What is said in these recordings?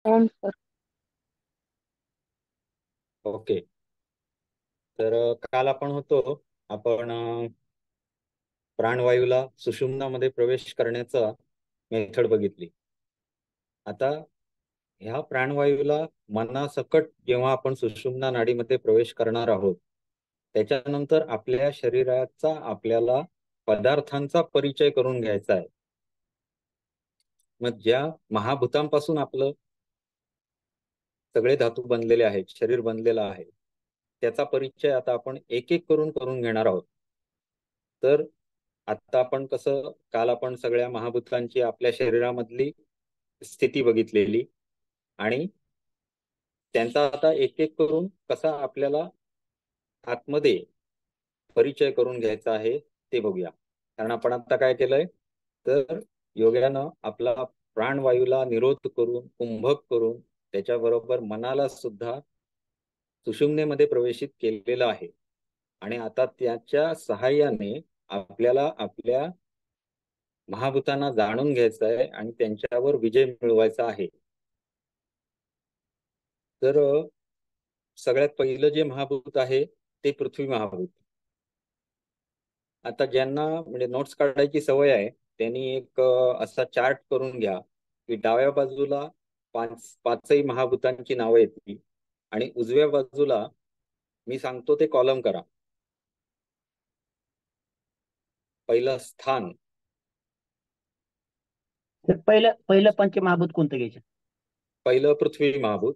ओम sir. Okay. तर काल आपण प्राणवायूला सुषुम्नामध्ये प्रवेश करण्याचा मेथड बघितली. आता ह्या प्राणवायूला मनासकट जेव्हा आपण सुषुम्ना नाडीमध्ये प्रवेश करणार आहोत, त्याच्यानंतर आपल्या शरीराचा आपल्याला पदार्थांचा परिचय करून घ्यायचा आहे. मग ज्या महाभूतांपासून आपलं सगळे धातू बनलेले आहेत, शरीर बनलेलं आहे, त्याचा परिचय आता आपण एक एक करून करून घेणार आहोत. तर आता आपण काल आपण सगळ्या महाभूतांची आपल्या शरीरामधली स्थिती बघितलेली आणि त्यांचा आता एक एक करून कसा आपल्याला आतमध्ये परिचय करून घ्यायचा आहे ते बघूया. कारण आपण आता काय केलंय, तर योग्यानं आपला प्राणवायूला निरोध करून कुंभक करून त्याच्याबरोबर मनाला सुद्धा सुषुम्नेमध्ये प्रवेशित केलेलं आहे. आणि आता त्याच्या सहाय्याने आपल्याला आपल्या महाभूतांना जाणून घ्यायचं आहे आणि त्यांच्यावर विजय मिळवायचा आहे. तर सगळ्यात पहिलं जे महाभूत आहे ते पृथ्वी महाभूत. आता ज्यांना म्हणजे नोट्स काढायची सवय आहे त्यांनी एक असा चार्ट करून घ्या की डाव्या बाजूला पाचही महाभूतांची नावं येतील आणि उजव्या बाजूला मी सांगतो ते कॉलम करा. पहिलं स्थान. तर पहिलं पहिलं पंचमहाभूत कोणतं घ्यायचं? पहिलं पृथ्वी महाभूत.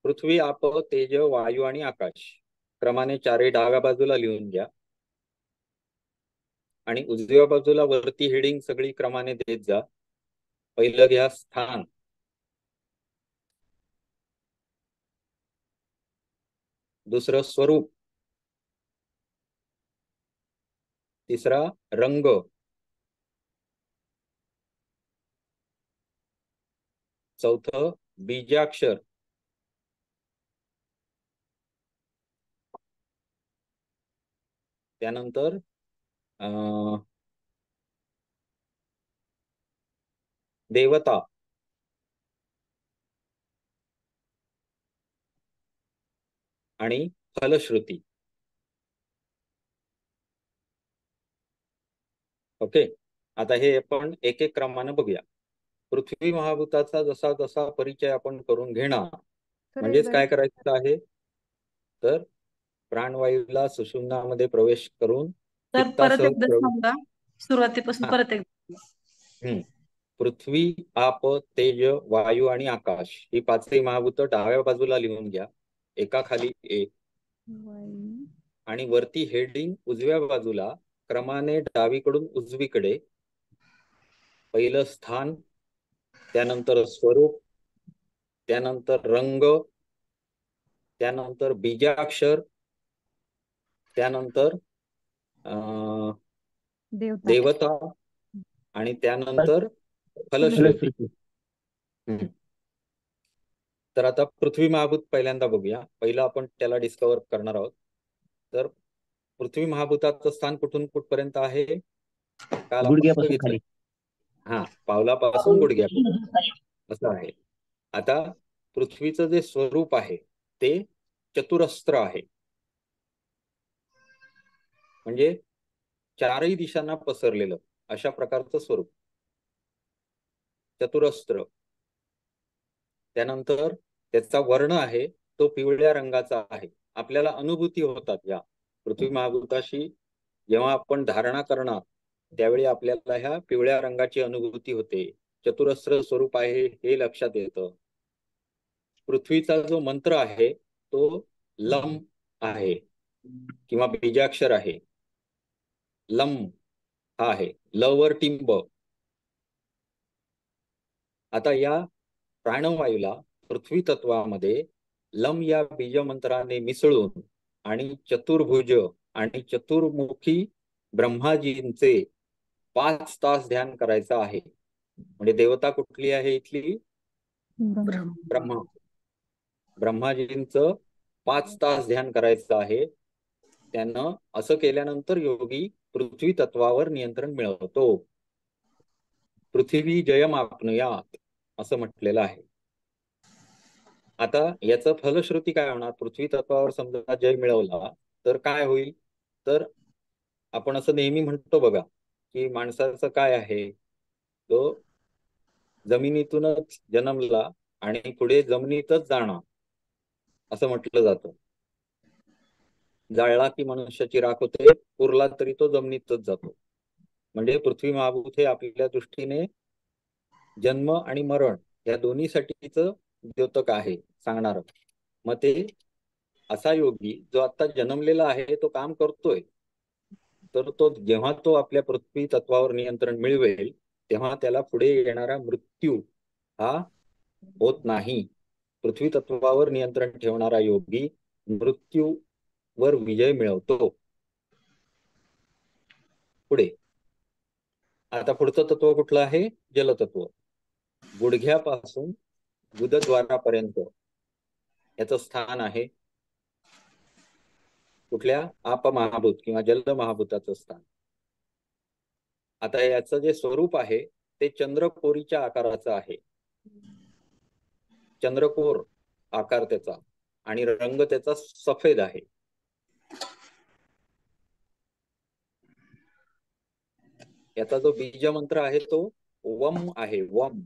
पृथ्वी, आप, तेज, वायू आणि आकाश क्रमाने चारही डाव्या बाजूला लिहून घ्या आणि उजव्या बाजूला वरती हेडिंग सगळी क्रमाने देत जा. पहिलं घ्या स्थान, दुसरं स्वरूप, तिसरा रंग, चौथं बीजाक्षर, त्यानंतर देवता, आणि फलश्रुती. ओके. आता हे आपण एक एक क्रमाने बघूया. पृथ्वी महाभूताचा जसा जसा परिचय आपण करून घेणार, म्हणजेच काय करायचं आहे, तर प्राणवायूला सुषुम्नामध्ये प्रवेश करून तर परत चित्तासह एकदा सांगा, सुरुवातीपासून हा. परत एकदा. पृथ्वी, आप, तेज, वायू आणि आकाश ही पाचही महाभूत डाव्या बाजूला लिहून घ्या, एकाखाली एक. आणि वरती हेडिंग उजव्या बाजूला क्रमाने डावीकडून उजवीकडे. पहिलं स्थान, त्यानंतर स्वरूप, त्यानंतर रंग, त्यानंतर बीजाक्षर, त्यानंतर देवता आणि त्यानंतर फलश्रुती. तर आता पृथ्वी महाभूत पहिल्यांदा बघूया. पहिला आपण त्याला डिस्कवर करणार आहोत. तर पृथ्वी महाभूताचं स्थान कुठून कुठपर्यंत आहे काल आपण गुडघ्यापासून बघितलं. खाली. हा, पावलापासून गुडघ्यापर्यंत असं आहे. आता पृथ्वीचं जे स्वरूप आहे ते चतुरस्त्र आहे, म्हणजे चारही दिशांना पसरलेलं अशा प्रकारचं स्वरूप चतुरस्त्र. त्यानंतर त्याचा वर्ण आहे तो पिवळ्या रंगाचा आहे. आपल्याला अनुभूती होतात या पृथ्वी महाभूताशी जेव्हा आपण धारणा करणार त्यावेळी आपल्याला ह्या पिवळ्या रंगाची अनुभूती होते. चतुरस्र स्वरूप आहे हे लक्षात येतं. पृथ्वीचा जो मंत्र आहे तो लम आहे किंवा बीजाक्षर आहे. लम हा आहे, ल वर टिंब. आता या प्राणवायूला पृथ्वी तत्वामध्ये लम या बीजमंत्राने मिसळून आणि चतुर्भुज आणि चतुर्मुखी ब्रह्माजींचे 5 तास ध्यान करायचं आहे. म्हणजे देवता कुठली आहे इथली? ब्रह्मा. ब्रह्माजींचं 5 तास ध्यान करायचं आहे. त्यानं असं केल्यानंतर योगी पृथ्वी तत्वावर नियंत्रण मिळवतो. पृथ्वी जयमापनुयात असं म्हटलेलं आहे. आता याचं फलश्रुती काय होणार? पृथ्वी तत्वावर समजा जय मिळवला तर काय होईल? तर आपण असं नेहमी म्हणतो बघा की माणसाचं काय आहे, तो जमिनीतूनच जन्मला आणि पुढे जमिनीतच जाणार असं म्हटलं जातं. जाळला की मनुष्याची राख होते, पुरला तरी तो जमिनीतच जातो. म्हणजे पृथ्वी महाभूत हे आपल्या दृष्टीने जन्म आणि मरण या दोन्हीसाठीच द्योतक आहे सांगणार. मग ते असा योगी जो आता जन्मलेला आहे तो काम करतोय, तर तो जेव्हा तो आपल्या पृथ्वी तत्वावर नियंत्रण मिळवेल तेव्हा त्याला पुढे येणारा मृत्यू हा होत नाही. पृथ्वी तत्वावर नियंत्रण ठेवणारा योगी मृत्यूवर विजय मिळवतो. पुढे आता पुढचं तत्व कुठलं आहे? जलतत्व. गुडघ्यापासून गुदद्वारापर्यंत याचं स्थान आहे कुठल्या? आपमहाभूत किंवा जल महाभूताचं स्थान. आता याचं जे स्वरूप आहे ते चंद्रकोरीच्या आकाराचं आहे. चंद्रकोर आकार त्याचा आणि रंग त्याचा सफेद आहे. याचा जो बीज मंत्र आहे तो वम आहे. वम.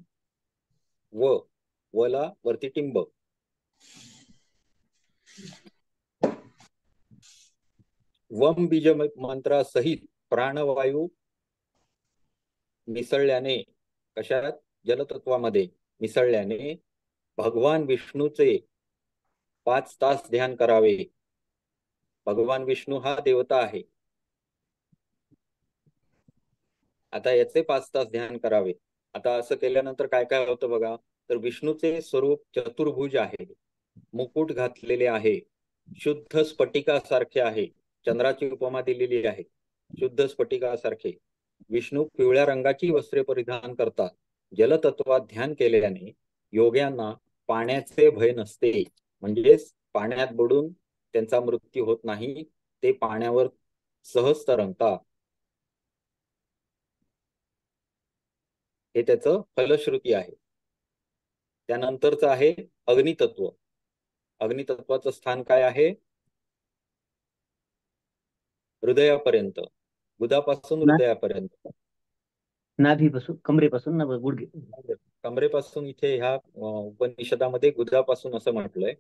वला वरती टिंब. वम बीज मंत्रासहित प्राणवायू मिसळल्याने, कशात? जलतत्वामध्ये मिसळल्याने भगवान विष्णूचे 5 तास ध्यान करावे. भगवान विष्णू हा देवता आहे. आता याचे 5 तास ध्यान करावे. आता असं केल्यानंतर काय काय होतं बघा. तर विष्णूचे स्वरूप चतुर्भुज आहे, मुकुट घातलेले आहे, शुद्ध स्फटिकासारखे आहे. चंद्राची उपमा दिलेली आहे, शुद्ध स्फटिकासारखे. विष्णू पिवळ्या रंगाची वस्त्रे परिधान करतात. जलतत्वात ध्यान केल्याने योग्यांना पाण्याचे भय नसते, म्हणजेच पाण्यात बुडून त्यांचा मृत्यू होत नाही, ते पाण्यावर सहज तरंगतात. हे त्याचं फलश्रुती आहे. त्यानंतरचं आहे अग्नितत्व. अग्नितत्वाचं स्थान काय आहे? हृदयापर्यंत, बुधापासून ना हृदयापर्यंत. नाभीपासून कमरेपासून ना गुडघे. कमरेपासून इथे ह्या उपनिषदामध्ये गुदापासून असं म्हटलंय,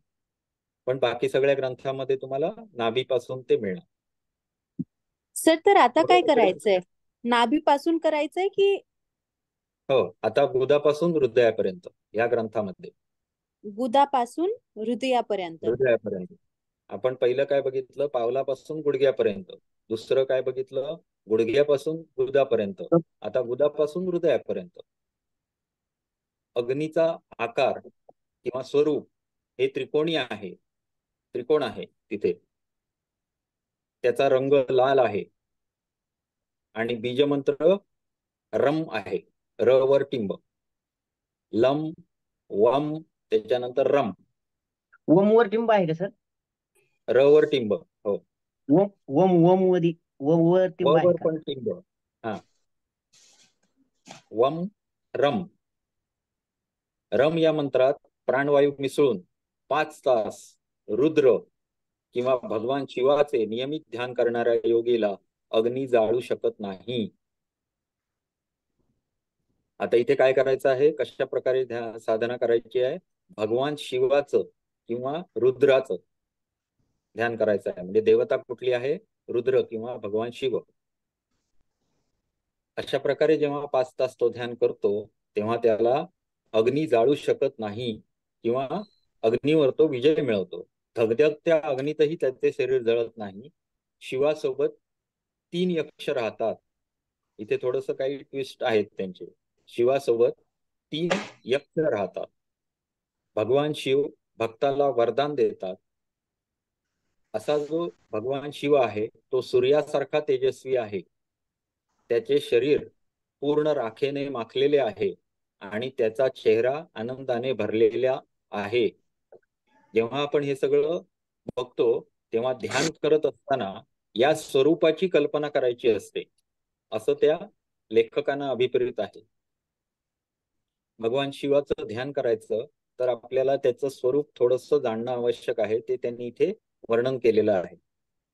पण बाकी सगळ्या ग्रंथामध्ये तुम्हाला नाभीपासून ते मिळणार. सर तर आता काय बरोबर. करायचंय? नाभीपासून करायचंय की हो, आता गुदापासून हृदयापर्यंत या ग्रंथामध्ये. गुदापासून हृदयापर्यंत? हृदयापर्यंत. आपण पहिलं काय बघितलं? पावलापासून गुडघ्यापर्यंत. दुसरं काय बघितलं? गुडघ्यापासून गुदापर्यंत. आता गुदापासून हृदयापर्यंत. अग्नीचा आकार किंवा स्वरूप हे त्रिकोणी आहे, त्रिकोण आहे तिथे. त्याचा रंग लाल आहे आणि बीजमंत्र रम आहे. र वर टिंब. लम, वम, त्याच्यानंतर रम. वमवर टिंब आहे का सर? र वर टिंब. हो. वम वम वम वदी वर टिंब व आहे वर का? पण टिंब. हा. वम, रम. रम या मंत्रात प्राणवायू मिसळून 5 तास रुद्र किंवा भगवान शिवाचे नियमित ध्यान करणाऱ्या योगीला अग्नी जाळू शकत नाही. आता इथे काय करायचं आहे? कशा प्रकारे साधना करायची आहे? भगवान शिवाचं किंवा रुद्राचं ध्यान करायचं आहे. म्हणजे देवता कुठली आहे? रुद्र किंवा भगवान शिव. अशा प्रकारे जेव्हा 5 तास तो ध्यान करतो तेव्हा त्याला अग्नी जाळू शकत नाही किंवा अग्नीवर तो विजय मिळवतो. धगधगत्या अग्नीतही त्याचे शरीर जळत नाही. शिवासोबत 3 यक्ष राहतात. इथे थोडस काही ट्विस्ट आहेत त्यांचे. शिवासोबत 3 यक्ष राहतात. भगवान शिव भक्ताला वरदान देतात. असा जो भगवान शिव आहे तो सूर्यासारखा तेजस्वी आहे. त्याचे शरीर पूर्ण राखेने माखलेले आहे आणि त्याचा चेहरा आनंदाने भरलेला आहे. जेव्हा आपण हे सगळं बघतो तेव्हा ध्यान करत असताना या स्वरूपाची कल्पना करायची असते, असं त्या लेखकांना अभिप्रेत आहे. भगवान शिवाचं ध्यान करायचं तर आपल्याला त्याचं स्वरूप थोडंसं जाणणं आवश्यक आहे. ते त्यांनी इथे वर्णन केलेलं आहे.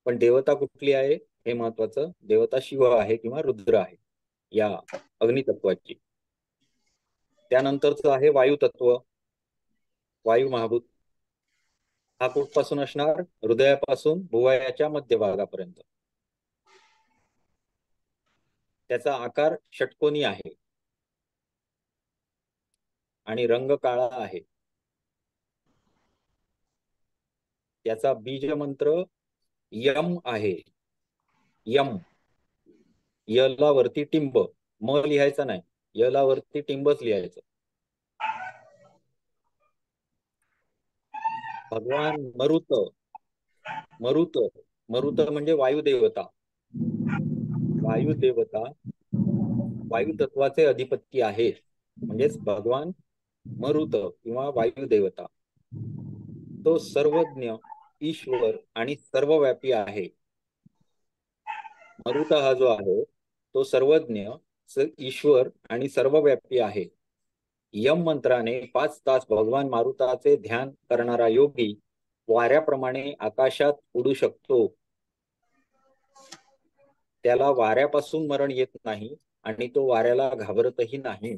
पण देवता कुठली आहे हे महत्वाचं. देवता शिव आहे किंवा रुद्र आहे या अग्नितत्वाची. त्यानंतरच आहे वायुतत्व. वायू महाभूत हा कुठपासून असणार? हृदयापासून भुवयाच्या मध्यभागापर्यंत. त्याचा आकार षटकोनी आहे आणि रंग काळा आहे. त्याचा बीज मंत्र यम आहे. यम. यला वरती टिंब, म लिहायचा नाही, यला वरती टिंबच लिहायचं. भगवान मरुत. मरुत मरुत म्हणजे वायुदेवता. वायुदेवता वायू तत्वाचे अधिपती आहे. म्हणजेच भगवान मरुत किंवा वायुदेवता तो सर्वज्ञ, ईश्वर आणि सर्वव्यापी आहे. मरुत हा जो आहे तो सर्वज्ञ, ईश्वर आणि सर्वव्यापी आहे. यम मंत्राने 5 तास भगवान मारुताचे ध्यान करणारा योगी वाऱ्याप्रमाणे आकाशात उडू शकतो. त्याला वाऱ्यापासून मरण येत नाही आणि तो वाऱ्याला घाबरतही नाही.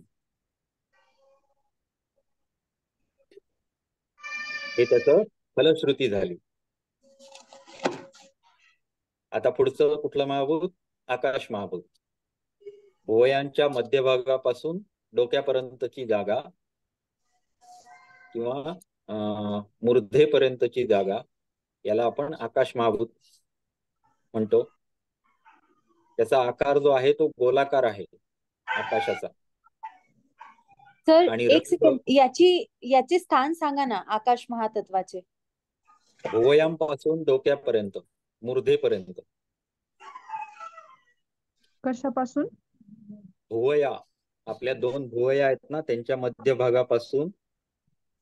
हे त्याचं फलश्रुती झाली. आता पुढचं कुठलं महाभूत? आकाश महाभूत. भुवयांच्या मध्यभागापासून डोक्यापर्यंतची जागा किंवा मूर्धेपर्यंतची जागा याला आपण आकाश महाभूत म्हणतो. त्याचा आकार जो आहे तो गोलाकार आहे आकाशाचा. सर आणि एक सेकंड, याचे स्थान सांगा ना आकाश महातत्वाचे. भुवयांपासून डोक्यापर्यंत, मूर्धेपर्यंत. कशापासून? भुवया, आपल्या 2 भुवया आहेत ना, त्यांच्या मध्यभागापासून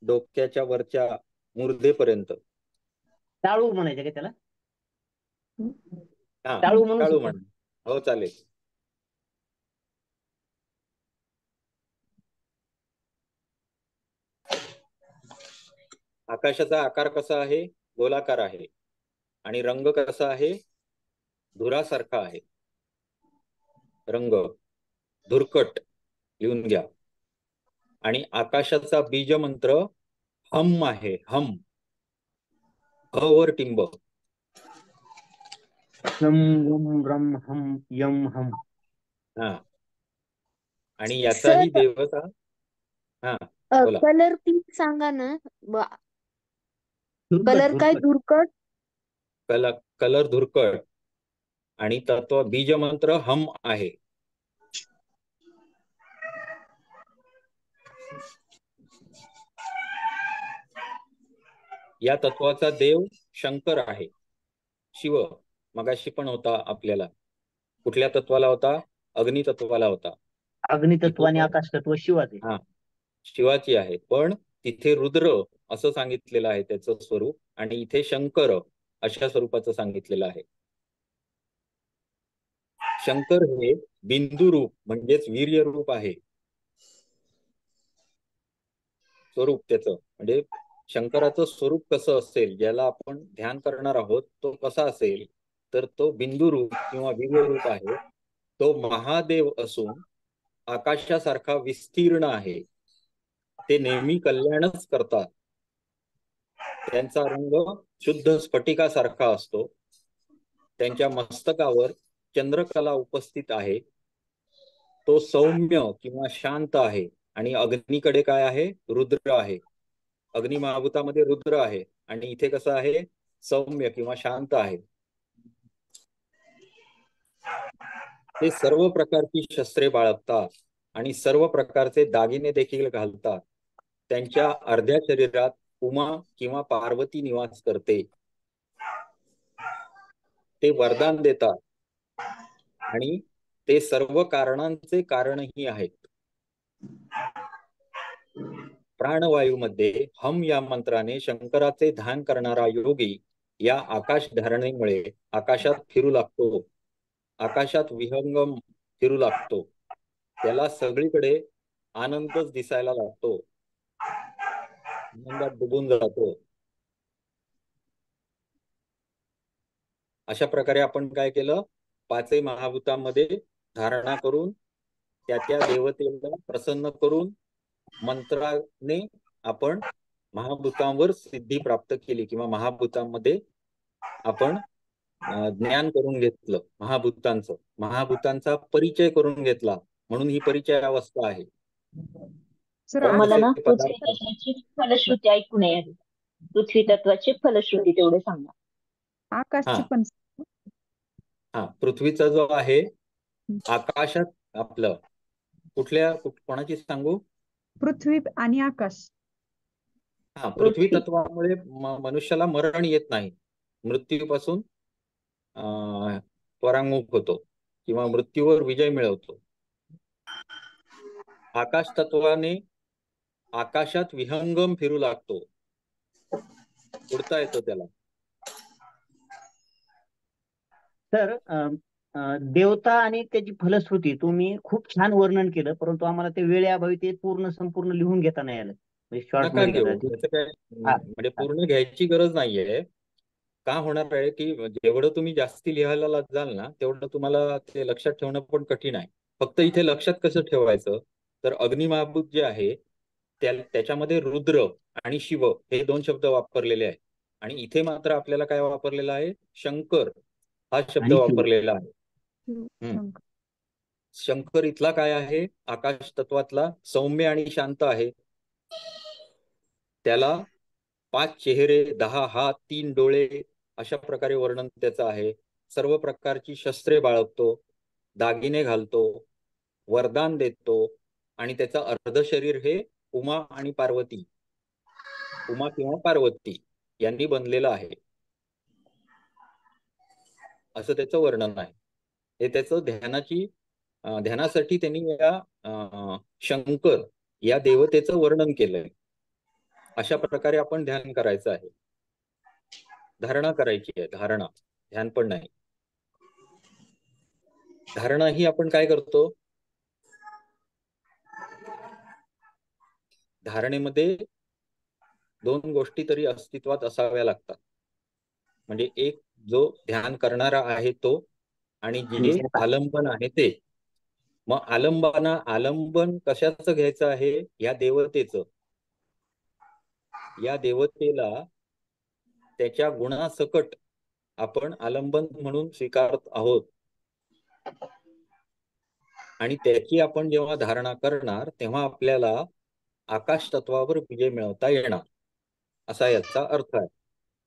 डोक्याच्या वरच्या मूर्धेपर्यंत. टाळू म्हणायचं का त्याला? हा, टाळू म्हणू टाळू शकतो. म्हण. हो, चालेल. आकाशाचा आकार कसा आहे? गोलाकार आहे. आणि रंग कसा आहे? धुरासारखा आहे. रंग धुरकट लिहून घ्या. आणि आकाशाचा बीज मंत्र हम आहे. हम. ह वर टिंब. रम रम रम हम यम हम. हा. आणि याचाही देवता. हा, बोला. कलर प्लीज सांगा ना. धुरकट, कलर काय? धुरकट. धुरकट. कलर धुरकट. आणि तत्व बीज मंत्र हम आहे. या तत्वाचा देव शंकर आहे. शिव मगाशी पण होता आपल्याला. कुठल्या तत्वाला होता? अग्नि तत्वाला होता. अग्नितत्व आणि आकाश तत्व शिवाचे. हा, शिवाची आहे. पण तिथे रुद्र असं सांगितलेलं आहे त्याचं स्वरूप, आणि इथे शंकर अशा स्वरूपाचं सांगितलेलं आहे. शंकर हे बिंदू रूप म्हणजेच वीर्य रूप आहे. स्वरूप त्याचं म्हणजे शंकराचं स्वरूप कसं असेल, ज्याला आपण ध्यान करणार आहोत तो कसा असेल, तर तो बिंदू रूप किंवा वीर्य रूप आहे. तो महादेव असून आकाशासारखा विस्तीर्ण आहे. ते नेहमी कल्याणच करतात. त्यांचा रंग शुद्ध स्फटिकासारखा असतो. त्यांच्या मस्तकावर चंद्रकला उपस्थित आहे. तो सौम्य किंवा शांत आहे. आणि अग्नीकडे काय आहे? रुद्र आहे. अग्नि महाभूतामध्ये रुद्र आहे आणि इथे कसं आहे? सौम्य किंवा शांत आहे. ते सर्व प्रकारची शस्त्रे बाळगतात आणि सर्व प्रकारचे दागिने देखील घालतात. त्यांच्या अर्ध्या शरीरात उमा किंवा पार्वती निवास करते. ते वरदान देतात आणि ते सर्व कारणांचे कारणही आहेत. प्राणवायूमध्ये हम या मंत्राने शंकराचे ध्यान करणारा योगी या आकाश धारणेमुळे आकाशात फिरू लागतो. आकाशात विहंगम फिरू लागतो. त्याला सगळीकडे आनंदच दिसायला लागतो, आनंदात डुबून जातो. अशा प्रकारे आपण काय केलं, पाचही महाभूतांमध्ये धारणा करून त्या देवतेला प्रसन्न करून मंत्राने आपण महाभूतांवर सिद्धी प्राप्त केली किंवा महाभूतांमध्ये आपण ज्ञान करून घेतलं. महाभूतांचा परिचय करून घेतला, म्हणून ही परिचय अवस्था आहे. सर पण मला ना जसे पृथ्वी पदार्थ तत्वाची फलश्रुती ऐकू नये आली. पृथ्वी तत्वाची फलश्रुती तेवढे सांगा. आकाशची हा. पण हा, पृथ्वीचा जो आहे आकाशात आपलं कोणाची सांगू? पृथ्वी आणि आकाश. हा, पृथ्वी पृथ्वी. तत्वामुळे मनुष्याला मरण येत नाही, मृत्यूपासून परांगमुख होतो किंवा मृत्यूवर विजय मिळवतो. आकाश तत्वाने आकाशात विहंगम फिरू लागतो, उडता येतो त्याला. तर देवता आणि त्याची फलश्रुती तुम्ही खूप छान वर्णन केलं, परंतु आम्हाला ते वेळेअभावी ते संपूर्ण लिहून घेता नाही आलं. म्हणजे शॉर्ट नका मध्ये घेऊ, घेता. त्याचं काय हा. म्हणजे पूर्ण घ्यायची गरज नाहीये. का होणार आहे की जेवढं तुम्ही जास्ती लिहायला जाल ना, तेवढं तुम्हाला ते लक्षात ठेवणं पण कठीण आहे. फक्त इथे लक्षात कसं ठेवायचं, तर अग्निमहाभूत जे आहे त्याच्यामध्ये रुद्र आणि शिव हे 2 शब्द वापरलेले आहेत, आणि इथे मात्र आपल्याला काय वापरलेला आहे, शंकर हा शब्द आणि शिव. वापरलेला आहे. शंकर. शंकर इथला काय आहे, आकाश तत्वातला सौम्य आणि शांत आहे. त्याला 5 चेहरे, 10 हात, 3 डोळे अशा प्रकारे वर्णन त्याचं आहे. सर्व प्रकारची शस्त्रे बाळगतो, दागिने घालतो, वरदान देतो, आणि त्याचं अर्ध शरीर हे उमा किंवा पार्वती यांनी बनलेलं आहे, असं त्याचं वर्णन आहे. हे त्याचं ध्यानासाठी त्यांनी या शंकर या देवतेचं वर्णन केलंय. अशा प्रकारे आपण ध्यान करायचं आहे, धारणा करायची आहे. ध्यान पण नाही. धारणा ही आपण काय करतो, धारणेमध्ये 2 गोष्टी तरी अस्तित्वात असाव्या लागतात. म्हणजे एक जो ध्यान करणारा आहे तो, आणि जे आलंबन आहे ते. मग आलंबन कशाचं घ्यायचं आहे, या देवतेचं. या देवतेला त्याच्या गुणासकट आपण आलंबन म्हणून स्वीकारत आहोत, आणि त्याची आपण जेव्हा धारणा करणार तेव्हा आपल्याला आकाश तत्वावर विजय मिळवता येणार, असा याचा अर्थ आहे.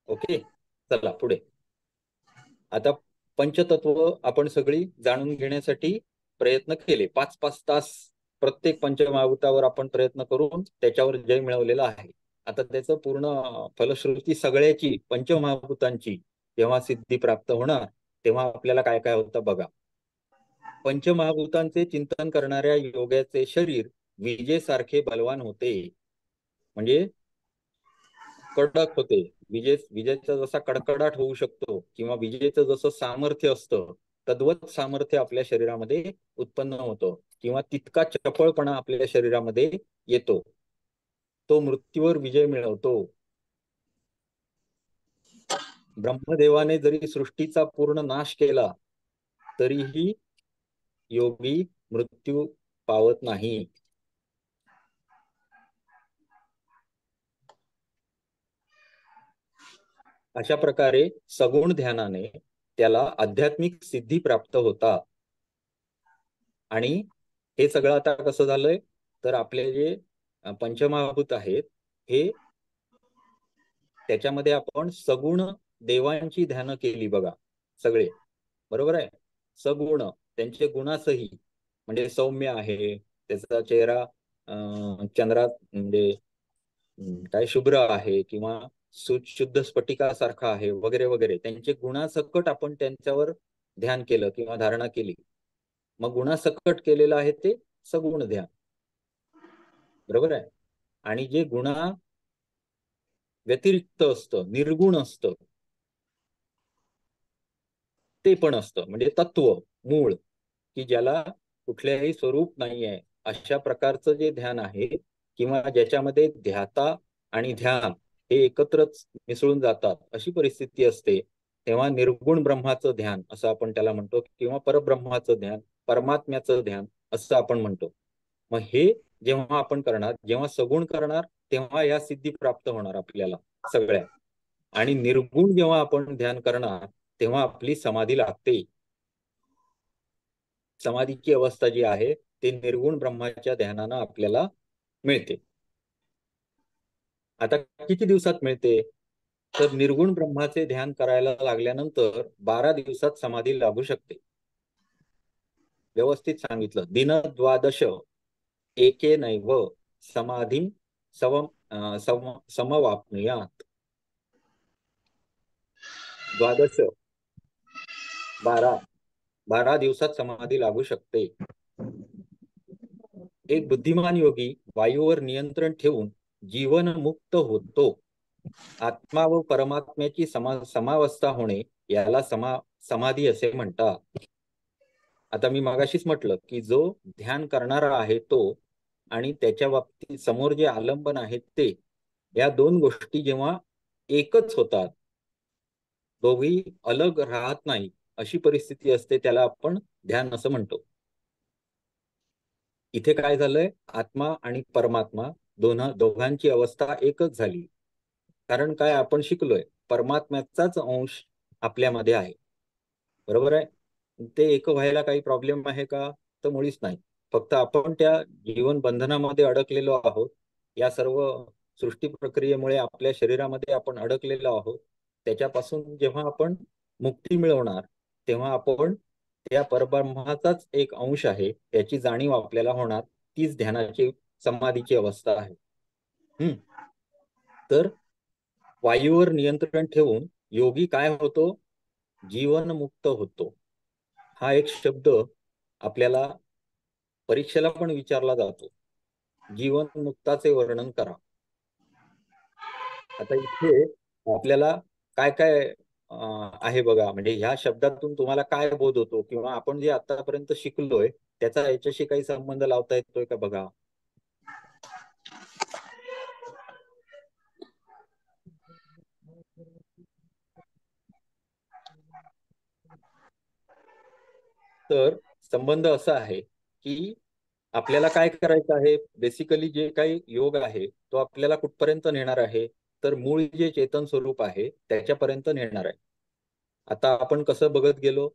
ओके, चला पुढे. आता पंचतत्व आपण सगळी जाणून घेण्यासाठी प्रयत्न केले. 5-5 तास प्रत्येक पंचमहाभूतावर आपण प्रयत्न करून त्याच्यावर जय मिळवलेला आहे. आता त्याचं पूर्ण फलश्रुती सगळ्याची, पंचमहाभूतांची जेव्हा सिद्धी प्राप्त होणार तेव्हा आपल्याला काय काय होतं बघा. पंचमहाभूतांचे चिंतन करणाऱ्या योग्याचे शरीर विजेसारखे बलवान होते, म्हणजे कडक होते. विजेचा जसा कडकडाट होऊ शकतो किंवा विजेचं जसं सामर्थ्य असतं, तद्वत सामर्थ्य आपल्या शरीरामध्ये उत्पन्न होतं, किंवा तितका चपळपणा आपल्या शरीरामध्ये येतो. तो मृत्यूवर विजय मिळवतो. ब्रह्मदेवाने जरी सृष्टीचा पूर्ण नाश केला तरीही योगी मृत्यू पावत नाही. अशा प्रकारे सगुण ध्यानाने त्याला आध्यात्मिक सिद्धी प्राप्त होता. आणि हे सगळं आता कसं झालंय, तर आपले जे पंचमहाभूत आहेत हे, त्याच्यामध्ये आपण सगुण देवांची ध्यान केली बघा सगळे, बरोबर आहे. सगुण, त्यांचे गुणासही, म्हणजे सौम्य आहे, त्याचा चेहरा चंद्रा म्हणजे काय शुभ्र आहे, किंवा शुद्ध स्फटिकासारखा आहे, वगैरे वगैरे. त्यांचे गुणासकट आपण त्यांच्यावर ध्यान केलं किंवा धारणा केली. मग गुणासकट केलेलं आहे ते सगुण ध्यान, बरोबर आहे. आणि जे गुणा व्यतिरिक्त असतं, निर्गुण असतं, ते पण असतं, म्हणजे तत्व, मूळ, की ज्याला कुठल्याही स्वरूप नाही आहे, अशा प्रकारचं जे ध्यान आहे किंवा ज्याच्यामध्ये ध्याता आणि ध्यान हे एकत्रच मिसळून जातात अशी परिस्थिती असते, तेव्हा निर्गुण ब्रह्माचं ध्यान असं आपण त्याला म्हणतो, किंवा परब्रह्माचं ध्यान, परमात्म्याचं ध्यान असं आपण म्हणतो. मग हे जेव्हा आपण करणार, जेव्हा सगुण करणार तेव्हा या सिद्धी प्राप्त होणार आपल्याला सगळ्या. आणि निर्गुण जेव्हा आपण ध्यान करणार तेव्हा आपली समाधी लागते. समाधीची अवस्था जी आहे ते निर्गुण ब्रह्माच्या ध्यानानं आपल्याला मिळते. आता किती दिवसात मिळते? तर निर्गुण ब्रह्माचे ध्यान करायला लागल्यानंतर 12 दिवसात समाधी लागू शकते. व्यवस्थित सांगितलं, दिन द्वादश एकेनैव समाधीं समवाप्नुयात. द्वादश 12 दिवसात समाधी लागू शकते. एक बुद्धिमान योगी वायूवर नियंत्रण ठेवून जीवनमुक्त होतो. आत्मा व परमात्म्याची समावस्था होणे याला समाधी असे म्हणतात. आता मी मागाशीच म्हटलं की जो ध्यान करणारा आहे तो आणि त्याच्या बाबतीत समोर जे आलंबन आहेत ते, या दोन गोष्टी जेव्हा एकच होतात, दोघी अलग राहत नाही अशी परिस्थिती असते, त्याला आपण ध्यान असं म्हणतो. इथे काय झालंय, आत्मा आणि परमात्मा दोघांची अवस्था एकच झाली. कारण काय, आपण शिकलोय परमात्म्याचाच अंश आपल्यामध्ये आहे, बरोबर आहे. ते एक व्हायला काही प्रॉब्लेम आहे का? तर मुळीच नाही. फक्त आपण त्या जीवन बंधनामध्ये अडकलेलो आहोत. या सर्व सृष्टी प्रक्रियेमुळे आपल्या शरीरामध्ये आपण अडकलेलो आहोत. त्याच्यापासून जेव्हा आपण मुक्ती मिळवणार तेव्हा आपण त्या परब्रह्माचाच एक अंश आहे याची जाणीव आपल्याला होणार. तीच ध्यानाची समाधीची अवस्था आहे. तर वायूवर नियंत्रण ठेवून योगी काय होतो? जीवनमुक्त होतो. हा एक शब्द आपल्याला परीक्षेला पण विचारला जातो. जीवनमुक्ताचे वर्णन करा. आता इथे आपल्याला काय काय आहे बघा, म्हणजे ह्या शब्दातून तुम्हाला काय बोध होतो, किंवा आपण जे आतापर्यंत शिकलोय त्याचा याच्याशी काही संबंध लावता येतोय का बघा. तर संबंध असा आहे की आपल्याला काय करायचं आहे, बेसिकली जे काही योग आहे तो आपल्याला कुठपर्यंत नेणार आहे, तर मूळ जे चेतन स्वरूप आहे त्याच्यापर्यंत नेणार आहे. आता आपण कसं बघत गेलो,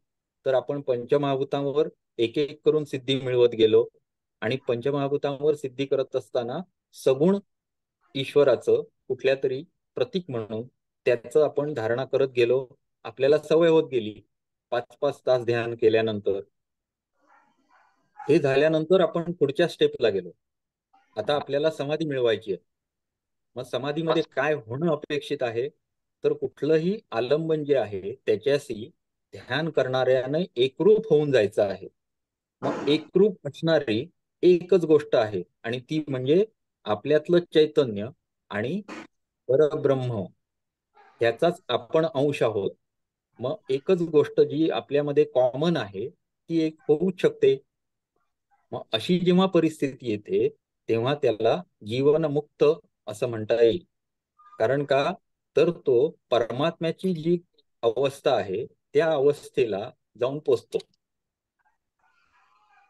तर आपण पंचमहाभूतांवर एक एक करून सिद्धी मिळवत गेलो, आणि पंचमहाभूतांवर सिद्धी करत असताना सगुण ईश्वराचं कुठल्या तरी प्रतीक म्हणून त्याचं आपण धारणा करत गेलो. आपल्याला सवय होत गेली 5-5 तास ध्यान केल्यानंतर. हे झाल्यानंतर आपण पुढच्या स्टेपला गेलो. आता आपल्याला समाधी मिळवायची आहे. मग समाधीमध्ये काय होणं अपेक्षित आहे, तर कुठलंही आलंबन जे आहे त्याच्याशी ध्यान करणाऱ्याने एकरूप होऊन जायचं आहे. मग एकरूप असणारी एकच गोष्ट आहे आणि ती म्हणजे आपल्यातलं चैतन्य आणि परब्रह्म याचाच आपण अंश आहोत. मग एकच गोष्ट जी आपल्यामध्ये कॉमन आहे ती एक होऊच शकते. मग अशी जेव्हा परिस्थिती येते तेव्हा त्याला जीवनमुक्त असं म्हणता येईल. कारण का, तर तो परमात्म्याची जी अवस्था आहे त्या अवस्थेला जाऊन पोचतो.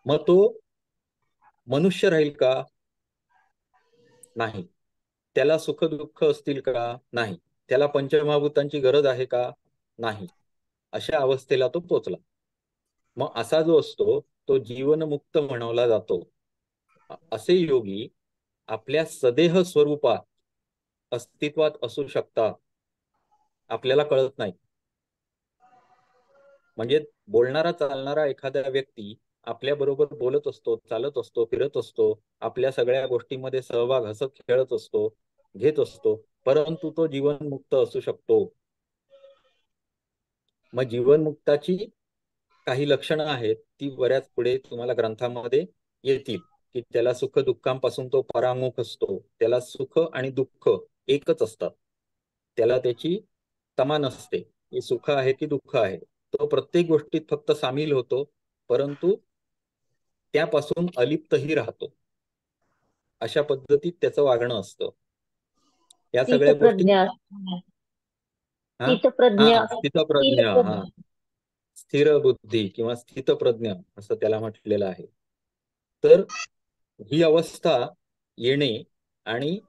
मग तो मनुष्य राहील का? नाही. त्याला सुख दुःख असतील का? नाही. त्याला पंचमहाभूतांची गरज आहे का? नाही. अशा अवस्थेला तो पोचला. मग असा जो असतो तो जीवनमुक्त म्हणवला जातो. असे योगी आपल्या सदेह स्वरूपात अस्तित्वात असू शकतात, आपल्याला कळत नाही. म्हणजे बोलणारा चालणारा एखादा व्यक्ती आपल्या बरोबर बोलत असतो, चालत असतो, फिरत असतो, आपल्या सगळ्या गोष्टींमध्ये सहभाग हसत खेळत असतो, घेत असतो, परंतु तो जीवनमुक्त असू शकतो. मग जीवनमुक्ताची काही लक्षणं आहेत, ती बऱ्याच पुढे तुम्हाला ग्रंथामध्ये येतील, की त्याला सुख दुःखांपासून तो परांमुख असतो. त्याला सुख आणि दुःख एकच असतात. त्याला त्याची तमा नसते की सुख आहे की दुःख आहे. तो प्रत्येक गोष्टीत फक्त सामील होतो, परंतु त्यापासून अलिप्तही राहतो. अशा पद्धतीत त्याचं वागणं असतं. या सगळ्या गोष्टी स्थितप्रज्ञ हा स्थितप्रज्ञ हा स्थितप्रज्ञ हा स्थिर बुद्धी किंवा स्थितप्रज्ञ असं त्याला म्हटलेलं आहे. तर ही अवस्था येणे आणि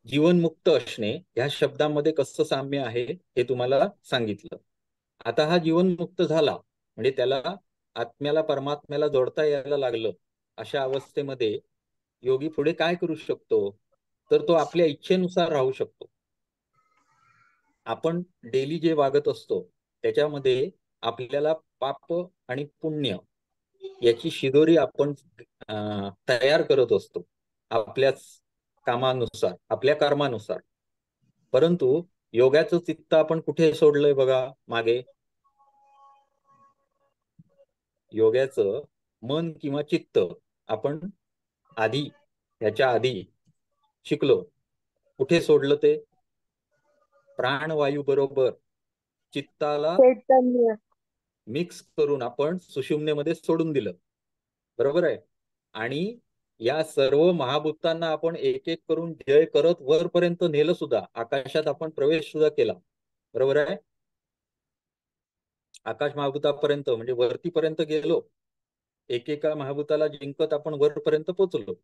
जीवनमुक्त असणे ह्या शब्दामध्ये कसं साम्य आहे हे तुम्हाला सांगितलं. आता हा जीवनमुक्त झाला म्हणजे त्याला आत्म्याला परमात्म्याला जोडता यायला लागलं. अशा अवस्थेमध्ये योगी पुढे काय करू शकतो, तर तो आपल्या इच्छेनुसार राहू शकतो. आपण डेली जे वागत असतो त्याच्यामध्ये आपल्याला पाप आणि पुण्य याची शिदोरी आपण तयार करत असतो आपल्याच कामानुसार, आपल्या कर्मानुसार. परंतु योगाचं चित्त आपण कुठे सोडलंय बघा मागे. योगाचं मन किंवा चित्त आपण ह्याच्या आधी शिकलो. कुठे सोडलं ते? प्राणवायू बरोबर चित्ताला चैतन्य मिक्स करून आपण सुषुम्नेमध्ये सोडून दिलं. बरोबर आहे. आणि या सर्व महाभूतांना आपण एक एक करून जय करत वरपर्यंत नेलं सुद्धा. आकाशात आपण प्रवेश सुद्धा केला. बरोबर आहे. आकाश महाभूतापर्यंत म्हणजे वरतीपर्यंत गेलो. एकेका महाभूताला जिंकत आपण वरपर्यंत पोहोचलो.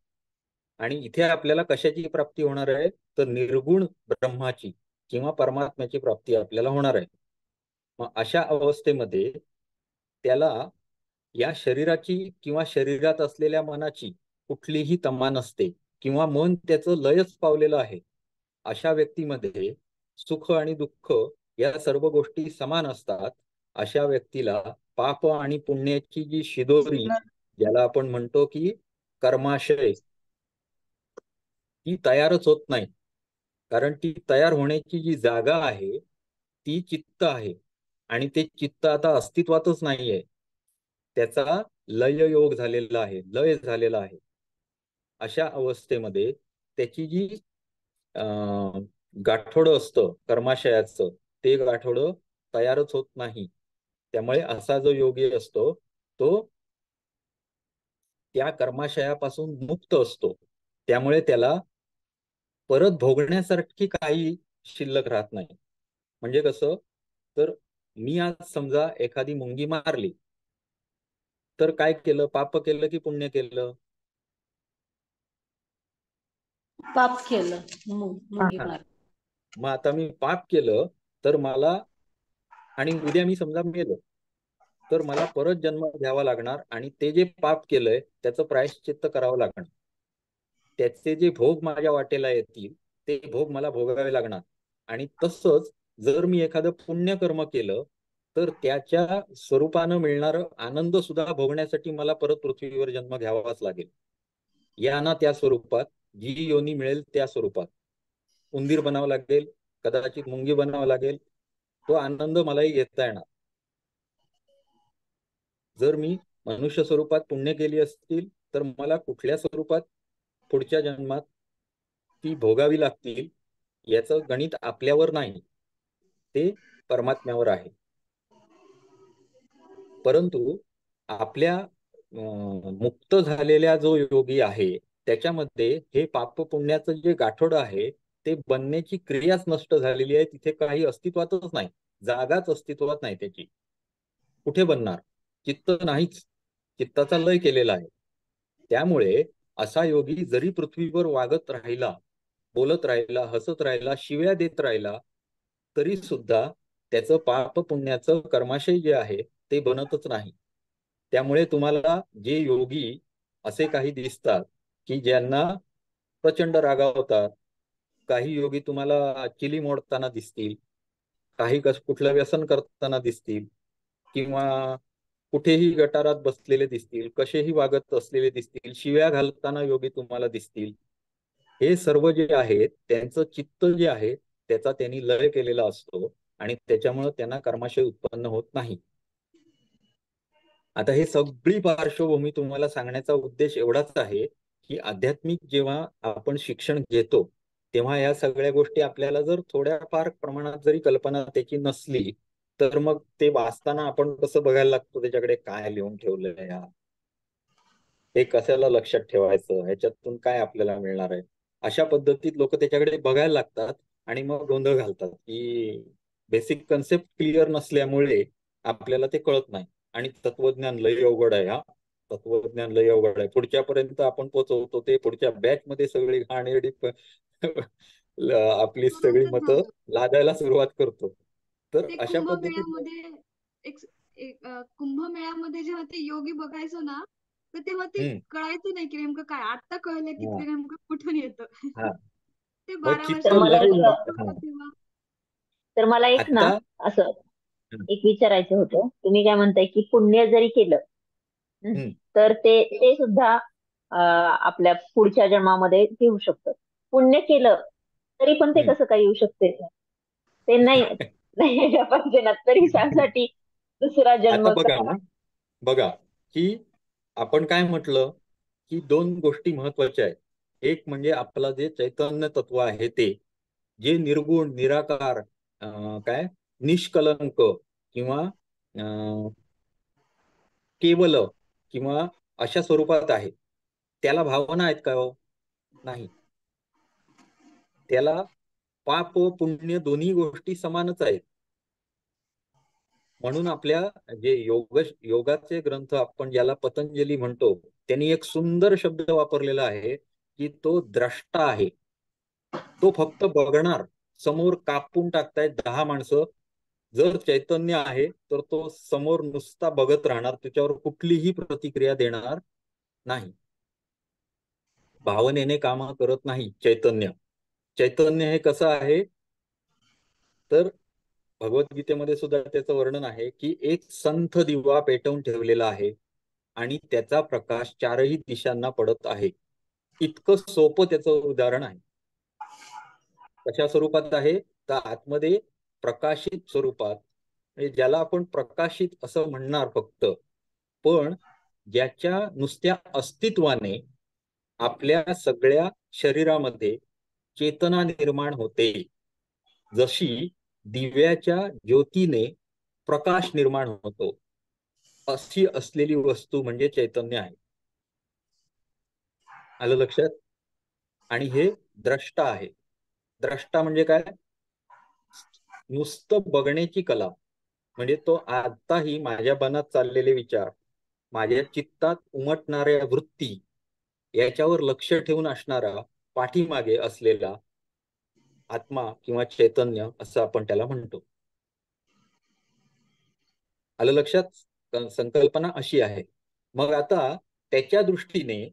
आणि इथे आपल्याला कशाची प्राप्ती होणार आहे, तर निर्गुण ब्रह्माची किंवा परमात्म्याची प्राप्ती आपल्याला होणार आहे. मग अशा अवस्थेमध्ये त्याला या शरीराची किंवा शरीरात असलेल्या मनाची कुठलीही तमा नसते किंवा मन त्याचं लयच पावलेलं आहे. अशा व्यक्तीमध्ये सुख आणि दुःख या सर्व गोष्टी समान असतात. अशा व्यक्तीला पाप आणि पुण्याची जी शिदोरी, ज्याला आपण म्हणतो की कर्माशय, ती तयारच होत नाही. कारण ती तयार होण्याची जी जागा आहे ती चित्त आहे. आणि ते चित्त आता अस्तित्वातच नाहीये. त्याचा लययोग झालेला आहे, लय झालेला आहे. अशा अवस्थेमध्ये त्याची जी गाठोडं असतं कर्माशयाचं, ते गाठोडं तयारच होत नाही. त्यामुळे असा जो योगी असतो तो त्या कर्माशयापासून मुक्त असतो. त्यामुळे त्याला परत भोगण्यासारखी काही शिल्लक राहत नाही. म्हणजे कसं, तर मी आज समजा एखादी मुंगी मारली, तर काय केलं? पाप केलं की पुण्य केलं? पाप केलं. मुंगी हा. मार. मग आता मी पाप केलं तर मला, आणि उद्या मी समजा मेलो, तर मला परत जन्म घ्यावा लागणार आणि ते जे पाप केलंय त्याचं प्रायश्चित्त करावं लागणार. त्याचे जे भोग माझ्या वाटेला येतील ते भोग मला भोगावे लागणार. आणि तसंच जर मी एखादं पुण्यकर्म केलं तर त्याच्या स्वरूपानं मिळणारं आनंद सुद्धा भोगण्यासाठी मला परत पृथ्वीवर जन्म घ्यावाच लागेल. या ना त्या स्वरूपात, जी योनी मिळेल त्या स्वरूपात उंदीर बनावं लागेल, कदाचित मुंगी बनावं लागेल. तो आनंद मलाही घेता येणार. जर मी मनुष्य स्वरूपात पुण्य केली असतील तर मला कुठल्या स्वरूपात पुढच्या जन्मात ती भोगावी लागतील याचं गणित आपल्यावर नाही, ते परमात्म्यावर आहे. परंतु आपल्या मुक्त झालेल्या जो योगी आहे त्याच्यामध्ये हे पाप पुण्याचं जे गाठोडं आहे ते बनण्याची क्रियाच नष्ट झालेली आहे. तिथे काही अस्तित्वातच नाही, जागाच अस्तित्वात नाही त्याची. कुठे बनणार? चित्त नाहीच, चित्ताचा लय केलेला आहे. त्यामुळे असा योगी जरी पृथ्वीवर वागत राहिला, बोलत राहिला, हसत राहिला, शिव्या देत राहिला, तरी सुद्धा त्याचं पाप पुण्याचं कर्माशय जे आहे ते बनतच नाही. त्यामुळे तुम्हाला जे योगी असे काही दिसतात की ज्यांना प्रचंड रागावतात, काही योगी तुम्हाला चिली मोडताना दिसतील, काही कुठलं व्यसन करताना दिसतील, किंवा कुठेही गटारात बसलेले दिसतील, कसेही वागत असलेले दिसतील, शिव्या घालताना योगी तुम्हाला दिसतील. हे सर्व जे आहे त्यांचं चित्त जे आहे त्याचा त्यांनी लय केलेला असतो आणि त्याच्यामुळे त्यांना कर्माशय उत्पन्न होत नाही. आता हे सगळी पार्श्वभूमी तुम्हाला सांगण्याचा उद्देश एवढाच आहे की आध्यात्मिक जेव्हा आपण शिक्षण घेतो तेव्हा या सगळ्या गोष्टी आपल्याला जर थोड्याफार प्रमाणात जरी कल्पना त्याची नसली तर मग ते वाचताना आपण कसं बघायला लागतो त्याच्याकडे काय लिहून ठेवलंय या. हे कशाला लक्षात ठेवायचं, ह्याच्यातून काय आपल्याला मिळणार आहे, अशा पद्धतीत लोक त्याच्याकडे बघायला लागतात आणि मग गोंधळ घालतात की बेसिक कन्सेप्ट क्लिअर नसल्यामुळे आपल्याला ते कळत नाही. आणि तत्वज्ञान लय अवघड आहे. हा, तत्वज्ञान लय अवघड आहे. पुढच्यापर्यंत आपण पोहोचवतो ते पुढच्या बॅच मध्ये सगळी घाणेरडी आपली सगळी बरोबर मतं झालं. लादायला सुरुवात करतो. तर ते अशा पद्धतीत कुंभमेळ्यामध्ये कुंभमेळ्यामध्ये जेव्हा ते योगी बघायचो ना, तर तेव्हा ते हम्म कळायचं नाही की नेमकं काय. आता कळलं की हा ते नेमकं कुठून येतं. हा ते मग 12 चित्त तर वर्षाचे मला लय एक होतं हा तेव्हा. तर मला एक ना आता असं एक विचारायचं होतं. तुम्ही काय म्हणताय की पुण्य जरी केलं हं, हम्म तर ते ते सुद्धा आपल्या पुढच्या जन्मामध्ये घेऊ शकतं. पुण्य केलं तरी पण ते हम्म कसं काय येऊ शकते? ते नाही नाही यायला पाहिजे ना, तरी त्यासाठी दुसरा जन्म आता बघा ना, बघा की आपण काय म्हटलं की दोन गोष्टी महत्वाच्या आहेत. एक म्हणजे आपला जे चैतन्य तत्व आहे ते, जे निर्गुण निराकार काय निष्कलंक किंवा केवल किंवा अशा स्वरूपात आहे. त्याला भावना आहेत का हो? नाही. त्याला पाप व पुण्य दोन्ही गोष्टी समानच आहेत. म्हणून आपल्या जे योगाचे ग्रंथ आपण ज्याला पतंजली म्हणतो, त्यांनी एक सुंदर शब्द वापरलेला आहे की तो द्रष्टा आहे. तो फक्त बघणार. समोर कापून टाकतायत 10 माणसं, जर चैतन्य आहे तर तो समोर नुसता बघत राहणार, त्याच्यावर कुठलीही प्रतिक्रिया देणार नाही. भावनेने काम करत नाही चैतन्य. चैतन्य हे कसं आहे तर भगवद्गीतेमध्ये सुद्धा त्याचं वर्णन आहे की एक संथ दिवा पेटवून ठेवलेला आहे आणि त्याचा प्रकाश चारही दिशांना पडत आहे. इतकं सोपं त्याचं उदाहरण आहे. कशा स्वरूपात आहे तर आतमध्ये प्रकाशित स्वरूपात, म्हणजे ज्याला आपण प्रकाशित असं म्हणणार फक्त, पण ज्याच्या नुसत्या अस्तित्वाने आपल्या सगळ्या शरीरामध्ये चेतना निर्माण होते. जशी दिव्याच्या ज्योतीने प्रकाश निर्माण होतो, अशी असलेली वस्तू म्हणजे चैतन्य आहे. आलं लक्षात? आणि हे द्रष्टा आहे. द्रष्टा म्हणजे काय? नुसतं बघण्याची कला. म्हणजे तो आताही माझ्या मनात चाललेले विचार, माझ्या चित्तात उमटणाऱ्या वृत्ती याच्यावर लक्ष ठेवून असणारा पाठीमागे असलेला आत्मा किंवा चैतन्य असं आपण त्याला म्हणतो. आलं लक्षात? संकल्पना अशी आहे. मग आता त्याच्या दृष्टीने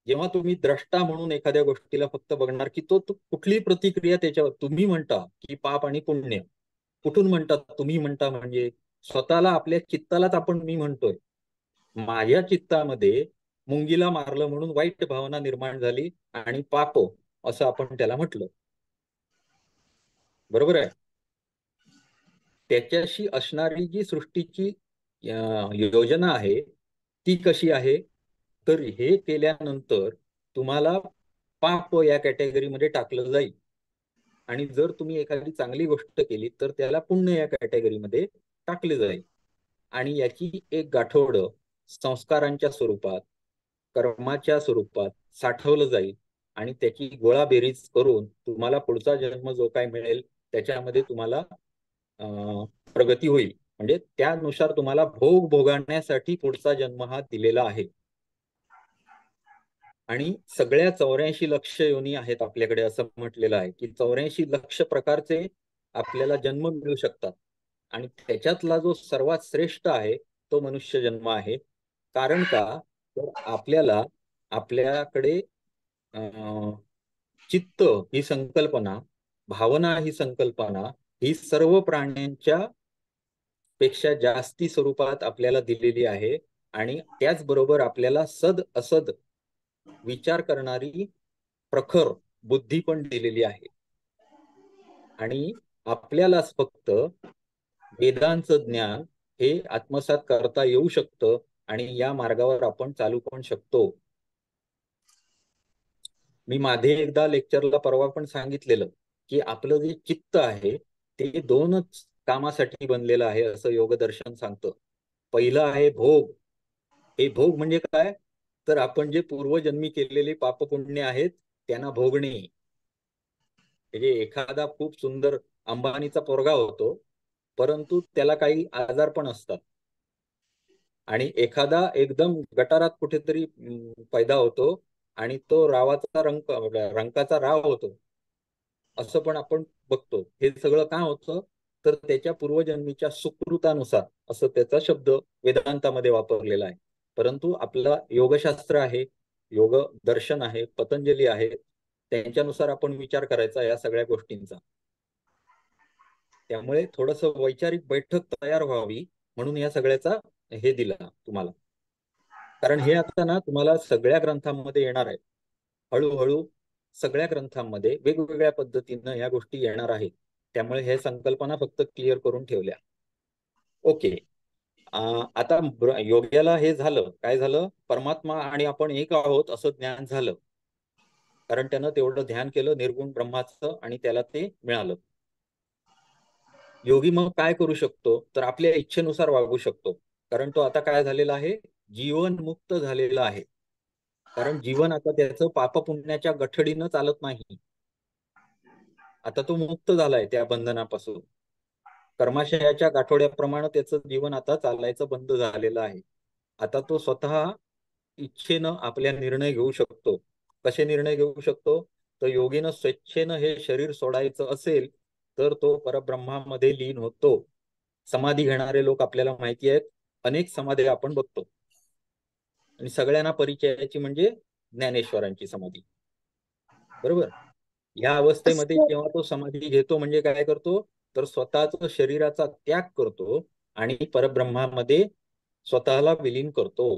जेव्हा तुम्ही द्रष्टा म्हणून एखाद्या गोष्टीला फक्त बघणार की तो कुठली प्रतिक्रिया त्याच्यावर तुम्ही म्हणता की पाप आणि पुण्य कुठून म्हणतात तुम्ही म्हणता, म्हणजे स्वतःला आपल्या चित्तालाच आपण मी म्हणतोय. माझ्या चित्तामध्ये मुंगीला मारलं म्हणून वाईट भावना निर्माण झाली आणि पाप असं आपण त्याला म्हटलं. बरोबर आहे? त्याच्याशी असणारी जी सृष्टीची योजना आहे ती कशी आहे तर हे केल्यानंतर तुम्हाला पाप या कॅटेगरीमध्ये टाकलं जाईल आणि जर तुम्ही एखादी चांगली गोष्ट केली तर त्याला पुण्य या कॅटेगरीमध्ये टाकले जाईल. आणि याची एक गाठोडं संस्कारांच्या स्वरूपात, कर्माच्या स्वरूपात साठवलं जाईल आणि त्याची गोळाबेरीज करून तुम्हाला पुढचा जन्म जो काय मिळेल त्याच्यामध्ये तुम्हाला प्रगती होईल. म्हणजे त्यानुसार तुम्हाला भोग भोगण्यासाठी पुढचा जन्म हा दिलेला आहे. आणि सगळ्या 84 लक्ष योनी आहेत आपल्याकडे असं म्हटलेलं आहे की 84 लक्ष प्रकारचे आपल्याला जन्म मिळू शकतात आणि त्याच्यातला जो सर्वात श्रेष्ठ आहे तो मनुष्य जन्म आहे. कारण का तर आपल्याला आपल्याकडे चित्त ही संकल्पना, भावना ही संकल्पना ही सर्व प्राण्यांच्या पेक्षा जास्ती स्वरूपात आपल्याला दिलेली आहे आणि त्याचबरोबर आपल्याला सद असद विचार करणारी प्रखर बुद्धी पण दिलेली आहे. आणि आपल्यालाच फक्त वेदांचं ज्ञान हे आत्मसात करता येऊ शकतं आणि या मार्गावर आपण चालू पण शकतो. मी मागे एकदा लेक्चरला परवा पण सांगितलेलं की आपलं जे चित्त आहे ते दोनच कामासाठी बनलेलं आहे असं योगदर्शन सांगतं. पहिलं आहे भोग. हे भोग म्हणजे काय तर आपण जे पूर्वजन्मी केलेले पापपुण्य आहेत त्यांना भोगणे. म्हणजे एखादा खूप सुंदर अंबानीचा पोरगा होतो, परंतु त्याला काही आजार पण असतात. आणि एखादा एकदम गटारात कुठेतरी पैदा होतो आणि तो रावाचा रंकाचा राव होतो, असं पण आपण बघतो. हे सगळं का होतं, तर त्याच्या पूर्वजन्मीच्या सुकृतानुसार, असं त्याचा शब्द वेदांतामध्ये वापरलेला आहे. परंतु आपलं योगशास्त्र आहे, योग दर्शन आहे, पतंजली आहे, त्यांच्यानुसार आपण विचार करायचा या सगळ्या गोष्टींचा. त्यामुळे थोडस वैचारिक बैठक तयार व्हावी म्हणून या सगळ्याचा हे दिला तुम्हाला. कारण हे आता ना तुम्हाला सगळ्या ग्रंथांमध्ये येणार आहे. हळूहळू सगळ्या ग्रंथांमध्ये वेगवेगळ्या पद्धतीनं ह्या गोष्टी येणार आहेत. त्यामुळे हे संकल्पना फक्त क्लिअर करून ठेवल्या. ओके. आता योग्याला हे झालं, काय झालं, परमात्मा आणि आपण एक आहोत असं ज्ञान झालं. कारण त्यानं तेवढं ध्यान केलं निर्गुण ब्रह्माचं आणि त्याला ते मिळालं. योगी मग काय करू शकतो, तर आपल्या इच्छेनुसार वागू शकतो. कारण तो आता काय झालेला आहे, जीवन मुक्त झालेला आहे. कारण जीवन आता त्याचं पापपुण्याच्या गठडीनं चालत नाही. आता तो मुक्त झालाय त्या बंधनापासून. कर्माशयाच्या गाठोड्याप्रमाणे त्याचं जीवन आता चालायचं बंद झालेलं आहे. आता तो स्वतः इच्छेनं आपल्या निर्णय घेऊ शकतो. कसे निर्णय घेऊ शकतो, तर योगीनं स्वेच्छेनं हे शरीर सोडायचं असेल तर तो परब्रह्मामध्ये लीन होतो. समाधी घेणारे लोक आपल्याला माहिती आहेत, अनेक समाधी आपण बघतो. आणि सगळ्यांना परिचयाची म्हणजे ज्ञानेश्वरांची समाधी. बरोबर. या अवस्थेमध्ये जेव्हा तो समाधी घेतो म्हणजे काय करतो, तर स्वतःच शरीराचा त्याग करतो आणि परब्रह्मामध्ये स्वतःला विलीन करतो.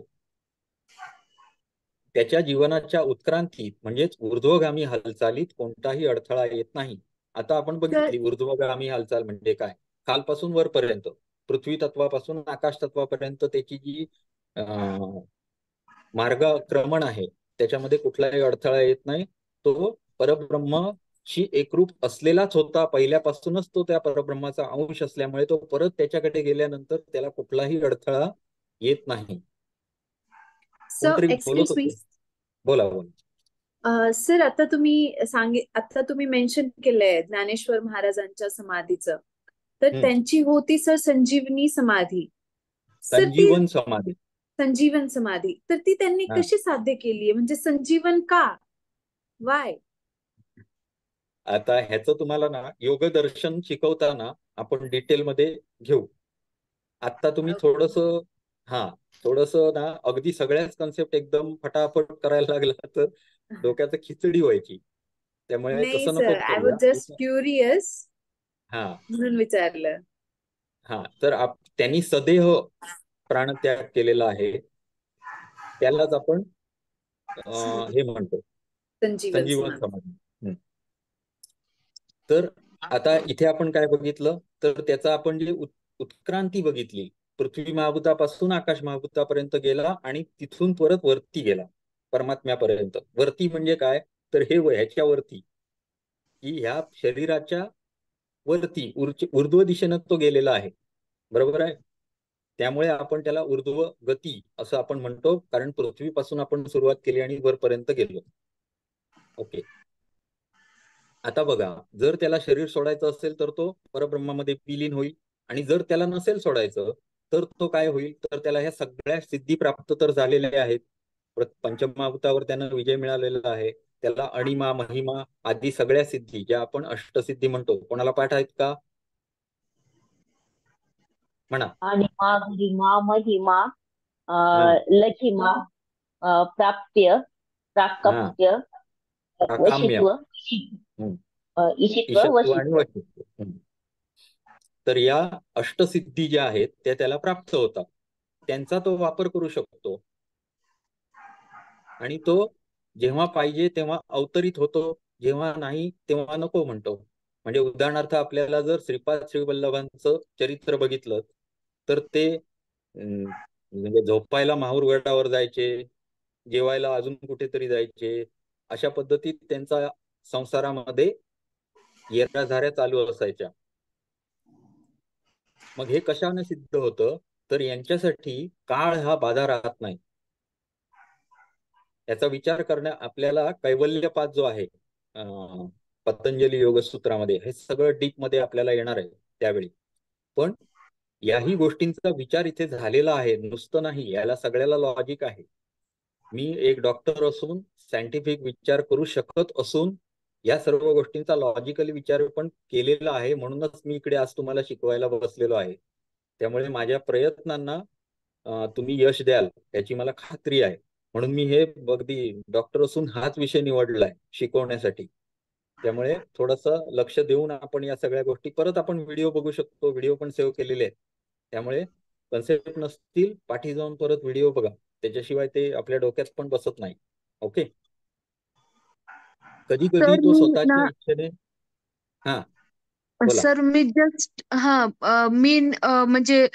त्याच्या जीवनाच्या उत्क्रांतीत म्हणजेच ऊर्ध्वगामी हालचालीत कोणताही अडथळा येत नाही. आता आपण बघितली ऊर्ध्वगामी हालचाल म्हणजे काय, खालपासून वरपर्यंत, पृथ्वी तत्वापासून आकाश तत्वापर्यंत त्याची जी मार्गक्रमण आहे त्याच्यामध्ये कुठलाही अडथळा येत नाही. तो परब्रह्मशी एकरूप असलेलाच होता पहिल्यापासूनच. तो त्या परब्रह्माचा अंश असल्यामुळे तो परत त्याच्याकडे गेल्यानंतर त्याला कुठलाही अडथळा येत नाही. कोणतरी बोलत होते. बोला बोला. सर आता तुम्ही मेन्शन केलंय ज्ञानेश्वर महाराजांच्या समाधीचं, तर त्यांची होती सर संजीवनी समाधी. संजीवन समाधी. संजीवन समाधी, तर ती त्यांनी कशी साध्य केली, म्हणजे संजीवन का, वाय? आता ह्याचं तुम्हाला ना योग दर्शन शिकवताना आपण डिटेलमध्ये घेऊ. आता तुम्ही थोडस ना अगदी सगळ्याच कन्सेप्ट एकदम फटाफट करायला लागला तर डोक्यात खिचडी व्हायची. त्यामुळे तसं नको आय वॉज जस्ट क्युरियस, म्हणून विचारलं. तर त्यांनी सदेह प्राणत्याग केलेला आहे, त्यालाच आपण हे म्हणतो संजीवन समाधी. तर आता इथे आपण काय बघितलं, तर त्याचा आपण जे उत्क्रांती बघितली, पृथ्वी महाभूतापासून आकाश महाभूतापर्यंत गेला आणि तिथून परत वरती गेला परमात्म्यापर्यंत. वरती म्हणजे काय, तर हे ह्याच्या वरती, की ह्या शरीराच्या वरती ऊर्ध्व दिशेनं तो गेलेला आहे. बरोबर आहे. त्यामुळे आपण त्याला ऊर्ध्व गती असं आपण म्हणतो, कारण पृथ्वीपासून आपण सुरुवात केली आणि वरपर्यंत गेलो. ओके. आता बघा, जर त्याला शरीर सोडायचं असेल तर तो परब्रह्मामध्ये विलीन होईल, आणि जर त्याला नसेल सोडायचं तर तो काय होईल, तर त्याला ह्या सगळ्या सिद्धी प्राप्त तर झालेल्या आहेत. पंचमहाभूतावर त्यानं विजय मिळालेला आहे. त्याला अणिमा महिमा आदी सगळ्या सिद्धी ज्या आपण अष्टसिद्धी म्हणतो, कोणाला पाठ आहेत का? म्हणा. अणिमा गरिमा महिमा लघिमा प्राप्य प्राकप्य वशित्व ईशित्व वशित्व. तर या अष्टसिद्धी ज्या आहेत त्या त्याला प्राप्त होतात, त्यांचा तो वापर करू शकतो. आणि तो जेव्हा पाहिजे तेव्हा अवतरित होतो, जेव्हा नाही तेव्हा नको म्हणतो. म्हणजे उदाहरणार्थ आपल्याला जर श्रीपाद श्रीवल्लभांचं चरित्र बघितलं तर ते म्हणजे झोपायला माहूरगडावर जायचे, जेवायला अजून कुठेतरी जायचे, अशा पद्धतीत त्यांचा संसारामध्ये येऱ्याझाऱ्या चालू असायच्या. मग हे कशाने सिद्ध होतं, तर यांच्यासाठी काळ हा बाधा राहत नाही. याचा विचार करण्या आपल्याला कैवल्यपाद जो आहे पतंजली योगसूत्रामध्ये, हे सगळं डीप मध्ये आपल्याला येणार आहे त्यावेळी. पण याही गोष्टींचा विचार इथे झालेला आहे, नुसतं नाही. याला सगळ्याला लॉजिक आहे. मी एक डॉक्टर असून सायंटिफिक विचार करू शकत असून या सर्व गोष्टींचा लॉजिकली विचार पण केलेला आहे. म्हणूनच मी इकडे आज तुम्हाला शिकवायला बसलेलो आहे. त्यामुळे माझ्या प्रयत्नांना तुम्ही यश द्याल याची मला खात्री आहे. म्हणून मी हे अगदी डॉक्टर असून हाच विषय निवडलाय शिकवण्यासाठी. त्यामुळे थोडंसं लक्ष देऊन आपण या सगळ्या गोष्टी, परत आपण व्हिडिओ बघू शकतो, व्हिडिओ पण सेव्ह केलेले आहेत. त्यामुळे कन्सेप्ट नसतील पाठी जाऊन परत व्हिडिओ बघा, त्याच्याशिवाय ते आपल्या डोक्यात पण बसत नाही. ओके. कधी कधी सर तो मी स्वतःच्या ना इच्छेने. हा बोला. सर मी जस्ट मी म्हणजे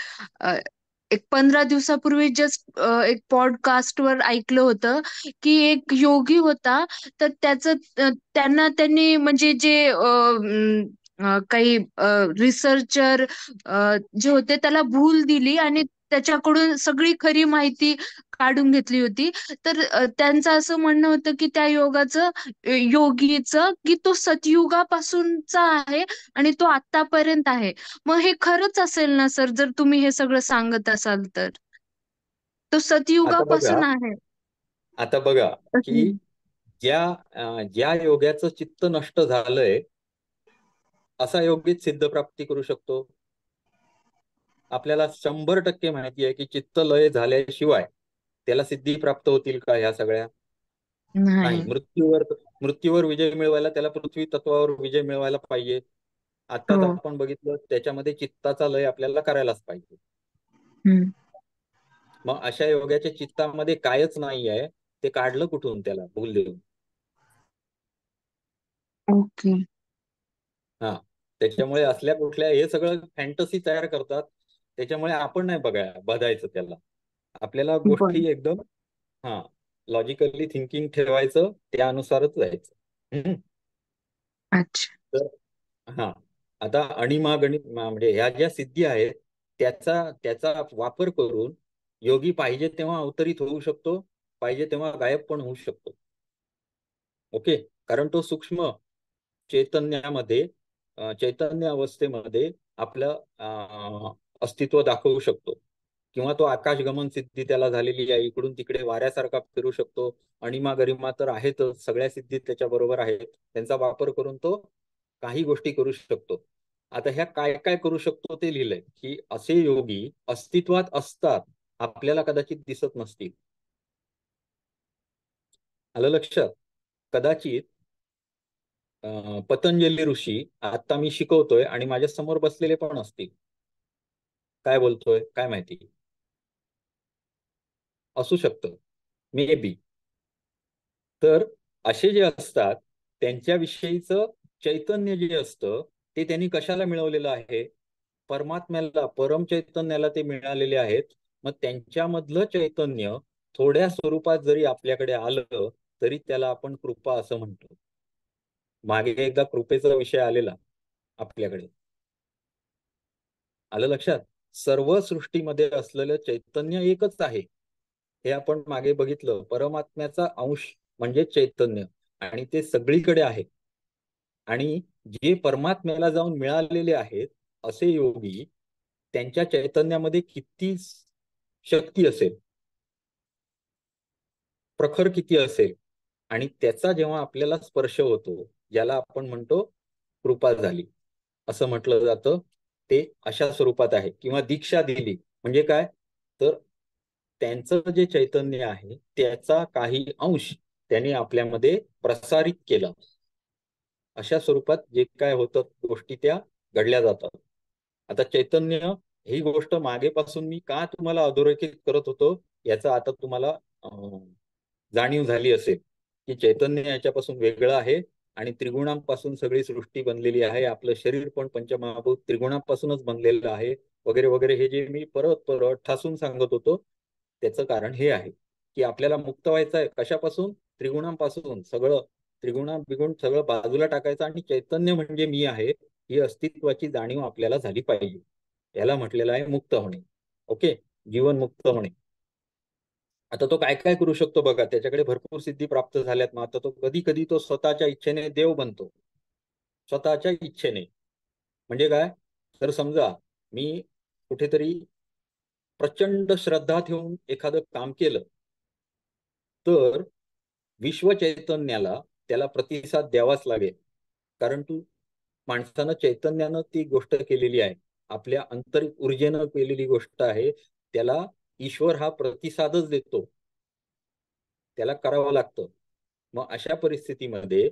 एक 15 दिवसापूर्वी जस्ट एक पॉडकास्ट वर ऐकलं होतं की एक योगी होता, तर त्यांनी म्हणजे जे काही रिसर्चर जे होते त्याला भूल दिली आणि त्याच्याकडून सगळी खरी माहिती काढून घेतली होती. तर त्यांचं असं म्हणणं होतं की त्या योगीचं की तो सतयुगापासूनचा आहे आणि तो आतापर्यंत आहे. मग हे खरंच असेल ना सर, जर तुम्ही हे सगळं सांगत असाल तर? तो आता बघा सतयुगापासून आहे. आता बघा की ज्या योग्याचं चित्त नष्ट झालंय असा योगीच सिद्ध प्राप्ती करू शकतो. आपल्याला 100% माहिती आहे की चित्त लय झाल्याशिवाय त्याला सिद्धी प्राप्त होतील का ह्या सगळ्या? नाही. नाही. मृत्यूवर विजय मिळवायला त्याला पृथ्वी तत्वावर विजय मिळवायला पाहिजे. आताच हो. आपण बघितलं त्याच्यामध्ये चित्ताचा लय आपल्याला करायलाच पाहिजे. हम्म. मग अशा योगाच्या चित्तामध्ये कायच नाही आहे, ते काढलं कुठून त्याला भूल देऊन? ओके. हा. त्याच्यामुळे असल्या कुठल्या हे सगळं फॅन्टसी तयार करतात. त्याच्यामुळे आपण नाही बघायचं त्याला. आपल्याला बर. गोष्टी एकदम लॉजिकली थिंकिंग ठेवायचं, त्यानुसारच जायचं. अच्छा. तर आता अणिमा गणित म्हणजे ह्या ज्या सिद्धी आहेत त्याचा वापर करून योगी पाहिजे तेव्हा अवतरित होऊ शकतो, पाहिजे तेव्हा गायब पण होऊ शकतो. ओके. कारण तो सूक्ष्म चैतन्यामध्ये चैतन्य अवस्थेमध्ये आपलं अस्तित्व दाखवू शकतो. किंवा तो आकाशगमन सिद्धी त्याला झालेली आहे, इकडून तिकडे वाऱ्यासारखा फिरू शकतो. अणिमा गरिमा तर आहेतच, सगळ्या सिद्धी त्याच्या बरोबर आहेत. त्यांचा वापर करून तो काही गोष्टी करू शकतो. आता ह्या काय काय करू शकतो ते लिहिलंय की असे योगी अस्तित्वात असतात, आपल्याला कदाचित दिसत नसतील. आलं लक्षात? कदाचित पतंजली ऋषी आता मी शिकवतोय आणि माझ्या समोर बसलेले पण असतील. काय बोलतोय काय माहिती, असू शकतं, मे बी. तर असे जे असतात त्यांच्याविषयीचं चैतन्य जे असतं ते त्यांनी कशाला मिळवलेलं आहे? परमात्म्याला, परम चैतन्याला ते मिळालेले आहेत. मग त्यांच्यामधलं चैतन्य थोड्या स्वरूपात जरी आपल्याकडे आलं तरी त्याला आपण कृपा असं म्हणतो. मागे एकदा कृपेचा विषय आलेला आपल्याकडे, आलं लक्षात? सर्व सृष्टीमध्ये असलेलं चैतन्य एकच आहे हे आपण मागे बघितलं. परमात्म्याचा अंश म्हणजे चैतन्य, आणि ते सगळीकडे आहे. आणि जे परमात्म्याला जाऊन मिळालेले आहेत असे योगी, त्यांच्या चैतन्यामध्ये किती शक्ती असेल, प्रखर किती असेल, आणि त्याचा जेव्हा आपल्याला स्पर्श होतो, ज्याला आपण म्हणतो कृपा झाली असं म्हटलं जातं, ते अशा स्वरूपात आहे. किंवा दीक्षा दिली म्हणजे काय, तर त्यांचं जे चैतन्य आहे त्याचा काही अंश त्यांनी आपल्यामध्ये प्रसारित केला. अशा स्वरूपात जे काय होतं गोष्टी त्या घडल्या जातात. आता चैतन्य ही गोष्ट मागेपासून मी का तुम्हाला अधोरेखित करत होतो याचा आता तुम्हाला जाणीव झाली असेल की चैतन्य याच्यापासून वेगळं आहे आणि त्रिगुणांपासून सगळी सृष्टी बनलेली आहे. आपलं शरीर पण पंचमहाभूत त्रिगुणांपासूनच बनलेलं आहे, वगैरे वगैरे. हे जे मी परत परत ठासून सांगत होतो त्याचं कारण हे आहे की आपल्याला मुक्त व्हायचं आहे. कशापासून? त्रिगुणांपासून. सगळं त्रिगुणा बिगुण सगळं बाजूला टाकायचं आणि चैतन्य म्हणजे मी आहे ही अस्तित्वाची जाणीव आपल्याला झाली पाहिजे. याला म्हटलेलं आहे मुक्त होणे. ओके, जीवन मुक्त होणे. आता तो काय काय करू शकतो बघा, त्याच्याकडे भरपूर सिद्धी प्राप्त झाल्यात. मग आता तो कधी कधी तो स्वतःच्या इच्छेने देव बनतो, स्वतःच्या इच्छेने. म्हणजे काय, तर समजा मी कुठेतरी प्रचंड श्रद्धा ठेवून एखादं काम केलं, तर विश्व चैतन्याला त्याला प्रतिसाद द्यावाच लागेल. कारण तू माणसानं चैतन्यानं ती गोष्ट केलेली आहे, आपल्या आंतरिक ऊर्जेनं केलेली गोष्ट आहे. त्याला ईश्वर हा प्रतिसादच देतो, त्याला करावं लागतं. मग अशा परिस्थितीमध्ये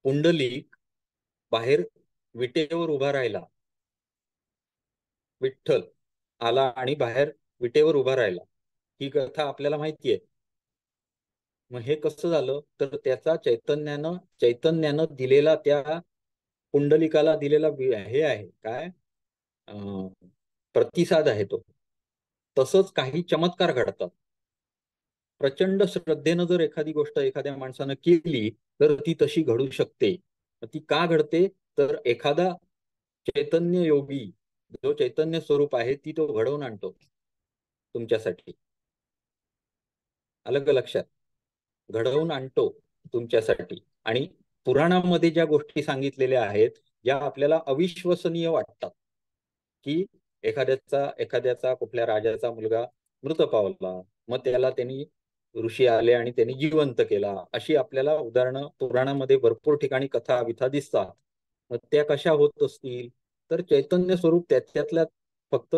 पुंडलिक बाहेर विटेवर उभा राहिला, विठ्ठल आला आणि बाहेर विटेवर उभा राहिला. ही कथा आपल्याला माहिती आहे. मग हे कसं झालं, तर त्याचा चैतन्यानं दिलेला, त्या पुंडलिकाला दिलेला हे आहे काय, प्रतिसाद आहे तो. तसंच काही चमत्कार घडतात. प्रचंड श्रद्धेनं जर एखादी गोष्ट एखाद्या माणसानं केली तर ती तशी घडू शकते. ती का घडते, तर एखादा चैतन्य योगी जो चैतन्य स्वरूप आहे ती तो घडवून आणतो तुमच्यासाठी. अलग लक्षात, घडवून आणतो तुमच्यासाठी. आणि पुराणामध्ये ज्या गोष्टी सांगितलेल्या आहेत, ज्या आपल्याला अविश्वसनीय वाटतात, की एखाद्याचा कुठल्या राजाचा मुलगा मृत पावला, मग त्याला त्यांनी ऋषी आले आणि त्यांनी जिवंत केला, अशी आपल्याला उदाहरणं पुराणामध्ये भरपूर ठिकाणी कथा विथा दिसतात. मग त्या कशा होत असतील, तर चैतन्य स्वरूप त्याच्यातल्या फक्त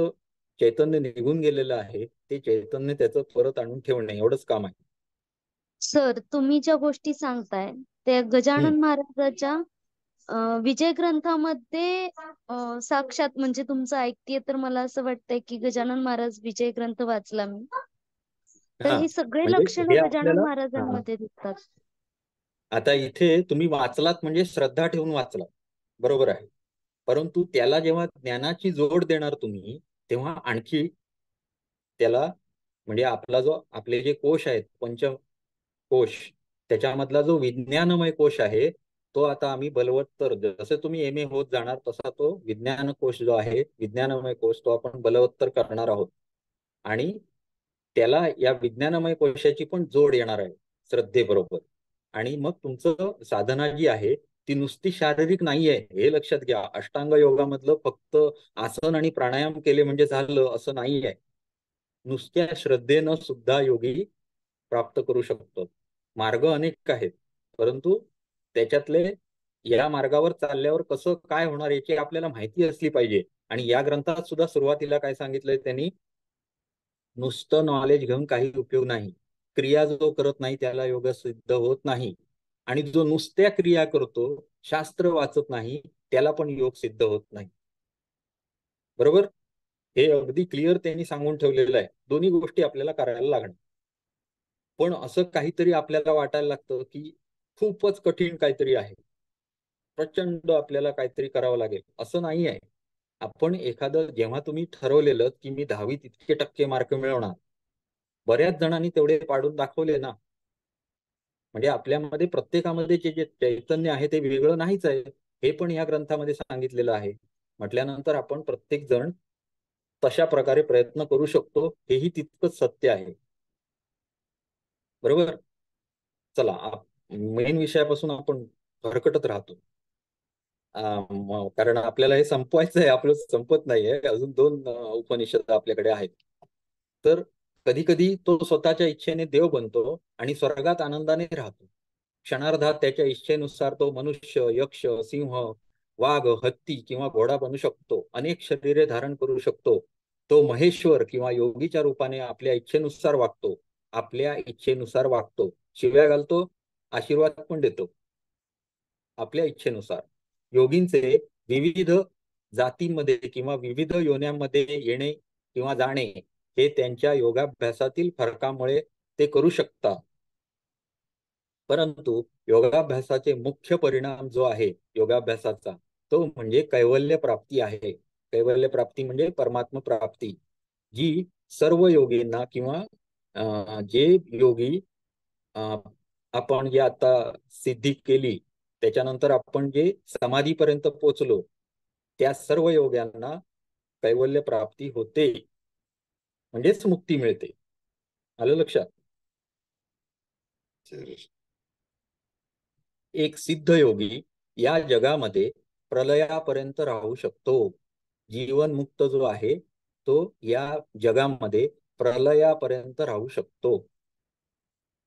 चैतन्य निघून गेलेलं आहे, ते चैतन्य त्याचं परत आणून ठेवणे एवढंच काम आहे. सर, तुम्ही ज्या गोष्टी सांगताय त्या गजानन महाराजाच्या विजय ग्रंथामध्ये साक्षात, म्हणजे तुमचं ऐकतेय तर मला असं वाटतंय की गजानन महाराज विजय ग्रंथ वाचला मी, तर ही सगळे म्हणजे लक्षणं हे गजानन आपल्याला महाराजांमध्ये दिसतात. आता इथे तुम्ही वाचलात म्हणजे श्रद्धा ठेवून वाचलात, बरोबर आहे. परंतु त्याला जेव्हा ज्ञानाची जोड देणार तुम्ही, तेव्हा आणखी त्याला, म्हणजे आपले जे कोश आहेत, पंचकोश, त्याच्यामधला जो विज्ञानमय कोश आहे, तो आता आम्ही बलवत्तर, जसं तुम्ही MA होत जाणार तसा तो विज्ञान कोश जो आहे, विज्ञानमय कोश, तो आपण बलवत्तर करणार आहोत. आणि त्याला या विज्ञानमय कोशाची पण जोड येणार आहे श्रद्धेबरोबर. आणि मग तुमचं साधना जी आहे ती नुसती शारीरिक नाही आहे, हे लक्षात घ्या. अष्टांग योगामधलं फक्त आसन आणि प्राणायाम केले म्हणजे झालं असं नाही आहे. नुसत्या श्रद्धेनं सुद्धा योगी प्राप्त करू शकतो. मार्ग अनेक आहेत, परंतु त्याच्यातले या मार्गावर चालल्यावर कसं काय होणार याची आपल्याला माहिती असली पाहिजे. आणि या ग्रंथात सुद्धा सुरुवातीला काय सांगितलंय त्यांनी, नुसतं नॉलेज घेऊन काही उपयोग नाही. क्रिया जो करत नाही त्याला योग सिद्ध होत नाही. आणि जो नुसत्या क्रिया करतो, शास्त्र वाचत नाही, त्याला पण योग सिद्ध होत नाही. बरोबर, हे अगदी क्लिअर त्यांनी सांगून ठेवलेलं आहे. दोन्ही गोष्टी आपल्याला करायला लागणार. पण असं काहीतरी आपल्याला वाटायला लागतं की खूपच कठीण काहीतरी आहे, प्रचंड आपल्याला काहीतरी करावं लागेल, असं नाही आहे. आपण एखादं, जेव्हा तुम्ही ठरवलेलं की मी 10वीत इतके टक्के मार्क मिळवणार, बऱ्याच जणांनी तेवढे पाडून दाखवले ना. म्हणजे आपल्यामध्ये प्रत्येकामध्ये जे चैतन्य आहे ते वेगळं नाहीच आहे, हे पण या ग्रंथामध्ये सांगितलेलं आहे. म्हटल्यानंतर आपण प्रत्येक जण तशा प्रकारे प्रयत्न करू शकतो, हेही तितकंच सत्य आहे. बरोबर. चला, मेन विषयापासून आपण भरकटत राहतो, कारण आपल्याला हे संपवायचं आहे, आपलं संपत नाहीये. अजून 2 उपनिषद आपल्याकडे आहेत. तर कधी कधी तो स्वतःच्या इच्छेने देव बनतो आणि स्वर्गात आनंदाने राहतो. क्षणार्धात त्याच्या इच्छेनुसार तो मनुष्य, यक्ष, सिंह, वाघ, हत्ती किंवा घोडा बनू शकतो. अनेक शरीरे धारण करू शकतो. तो महेश्वर किंवा योगीच्या रूपाने आपल्या इच्छेनुसार वागतो, आपल्या इच्छेनुसार वागतो, शिव्या घालतो, आशीर्वाद पण देतो आपल्या इच्छेनुसार. योगींचे विविध जातींमध्ये किंवा विविध योन्यांमध्ये येणे किंवा जाणे हे त्यांच्या योगाभ्यासातील फरकामुळे ते करू शकतात. परंतु योगाभ्यासाचे मुख्य परिणाम जो आहे योगाभ्यासाचा, तो म्हणजे कैवल्य प्राप्ती आहे. कैवल्य प्राप्ती म्हणजे परमात्मा प्राप्ती, जी सर्व योगींना किंवा जे योगी आपण जे आता सिद्धी केली, त्याच्यानंतर आपण जे समाधीपर्यंत पोचलो, त्या सर्व योग्यांना कैवल्य प्राप्ती होते. म्हणजेच मुक्ती मिळते. आलं लक्षात? एक सिद्ध योगी या जगामध्ये प्रलयापर्यंत राहू शकतो. जीवन मुक्त जो आहे तो या जगामध्ये प्रलयापर्यंत राहू शकतो.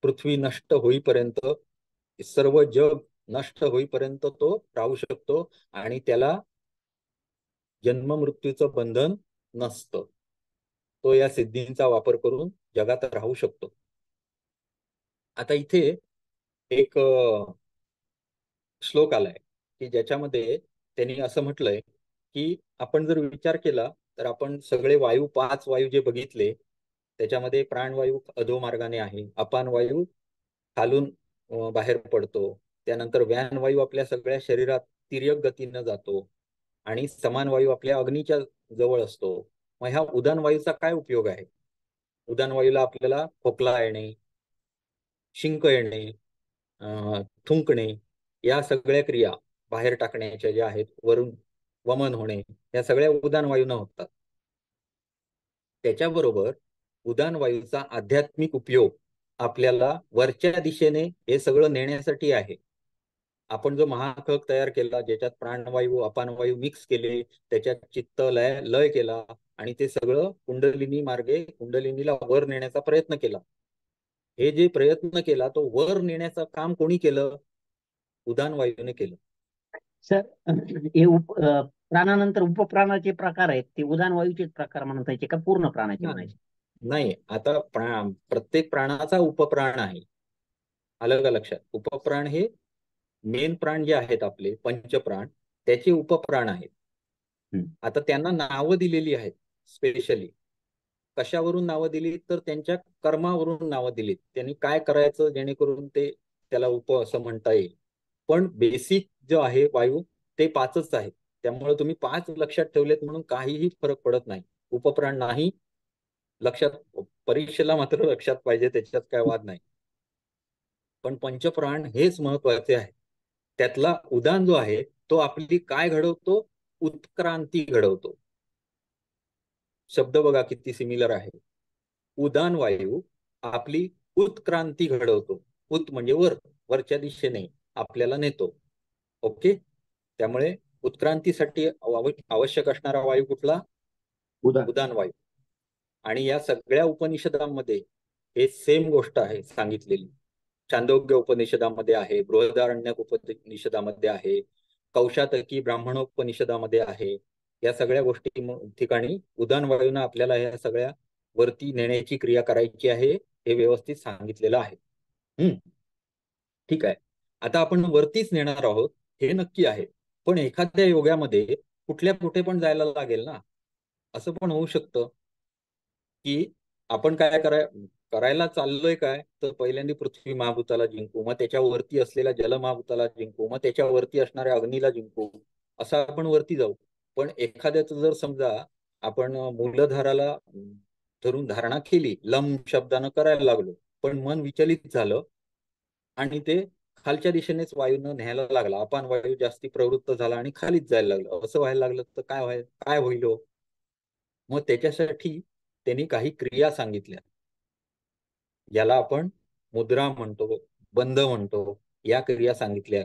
पृथ्वी नष्ट होईपर्यंत, सर्व जग नष्ट होईपर्यंत तो राहू शकतो आणि त्याला जन्म मृत्यूचं बंधन नसतं. तो या सिद्धींचा वापर करून जगात राहू शकतो. आता इथे एक श्लोक आलाय की ज्याच्यामध्ये त्यांनी असं म्हटलंय की आपण जर विचार केला तर आपण सगळे वायू, 5 वायू जे बघितले त्याच्यामध्ये प्राणवायू अधोमार्गाने आहे, अपान वायू खालून बाहेर पडतो, त्यानंतर व्यान वायू आपल्या सगळ्या शरीरात तिर्यक गतीनं जातो आणि समान वायू आपल्या अग्नीच्या जवळ असतो. मग ह्या उदान वायूचा काय उपयोग आहे? उदान वायूला आपल्याला खोकला येणे, शिंक येणे, थुंकणे, या सगळ्या क्रिया बाहेर टाकण्याच्या ज्या आहेत, वरून वमन होणे, या सगळ्या उदान वायूनं होतात. त्याच्याबरोबर उदान वायूचा आध्यात्मिक उपयोग आपल्याला वरच्या दिशेने हे सगळं नेण्यासाठी आहे. आपण जो महाखग तयार केला, ज्याच्यात प्राणवायू अपानवायू मिक्स केले, त्याच्यात चित्त लय केला आणि ते सगळं कुंडलिनी मार्गे कुंडलिनीला वर नेण्याचा प्रयत्न केला. हे जे प्रयत्न केला तो वर नेण्याचं काम कोणी केलं? उदान वायूने केलं. सर, हे प्राणानंतर उपप्राणाचे प्रकार आहेत, ते उदान वायूचेच प्रकार म्हणायचे का पूर्ण प्राणाचे म्हणायचे? नाही, आता प्रत्येक प्राणाचा उपप्राण आहे. आलं का लक्षात? उपप्राण हे मेन प्राण जे आहेत आपले पंचप्राण, त्याचे उपप्राण आहेत. आता त्यांना नावं दिलेली आहेत. स्पेशली कशावरून नावं दिली तर त्यांच्या कर्मावरून नावं दिलीत. त्यांनी काय करायचं जेणेकरून ते त्याला उप असं म्हणता येईल. पण बेसिक जो आहे वायू ते 5च आहेत. त्यामुळे तुम्ही 5 लक्षात ठेवलेत म्हणून काहीही फरक पडत नाही. उपप्राण नाही लक्षात, परीक्षेला मात्र लक्षात पाहिजे, त्याच्यात काय वाद नाही. पण पंचप्राण हेच महत्वाचे आहे. त्यातला उदान जो आहे तो आपली काय घडवतो? उत्क्रांती घडवतो. शब्द बघा किती सिमिलर आहे. उदान वायू आपली उत्क्रांती घडवतो. उत म्हणजे वर, वरच्या दिशेने आपल्याला नेतो. ओके, त्यामुळे उत्क्रांतीसाठी आवश्यक असणारा वायू कुठला? उदान वायू. आणि या सगळ्या उपनिषदांमध्ये हे सेम गोष्ट आहे सांगितलेली. छांदोग्य उपनिषदामध्ये आहे, बृहदारण्यक उपनिषदामध्ये आहे, कौशातकी ब्राह्मणोपनिषदामध्ये आहे. या सगळ्या गोष्टी ठिकाणी उदान वायूनं आपल्याला या सगळ्या वरती नेण्याची क्रिया करायची आहे, हे व्यवस्थित सांगितलेलं आहे. ठीक आहे, आता आपण वरतीच नेणार आहोत हे नक्की आहे. पण एखाद्या योगामध्ये कुठे पण जायला लागेल ना. असं पण होऊ शकतं की आपण काय करायला चाललोय काय, तर पहिल्यांदा पृथ्वी महाभूताला जिंकू, मग त्याच्यावरती असलेल्या जलमहाभूताला जिंकू, मग त्याच्यावरती असणाऱ्या अग्नीला जिंकू, असं आपण वरती जाऊ. पण एखाद्याचं जर समजा आपण मूलधाराला धरून धारणा केली, लम शब्दानं करायला लागलो, पण मन विचलित झालं आणि ते खालच्या दिशेनेच वायूनं न्यायला लागला, अपान वायू जास्ती प्रवृत्त झाला आणि खालीच जायला लागलं, असं व्हायला लागलं तर काय होईल? मग त्याच्यासाठी त्यांनी काही क्रिया सांगितल्या, ज्याला आपण मुद्रा म्हणतो, बंध म्हणतो, या क्रिया सांगितल्या.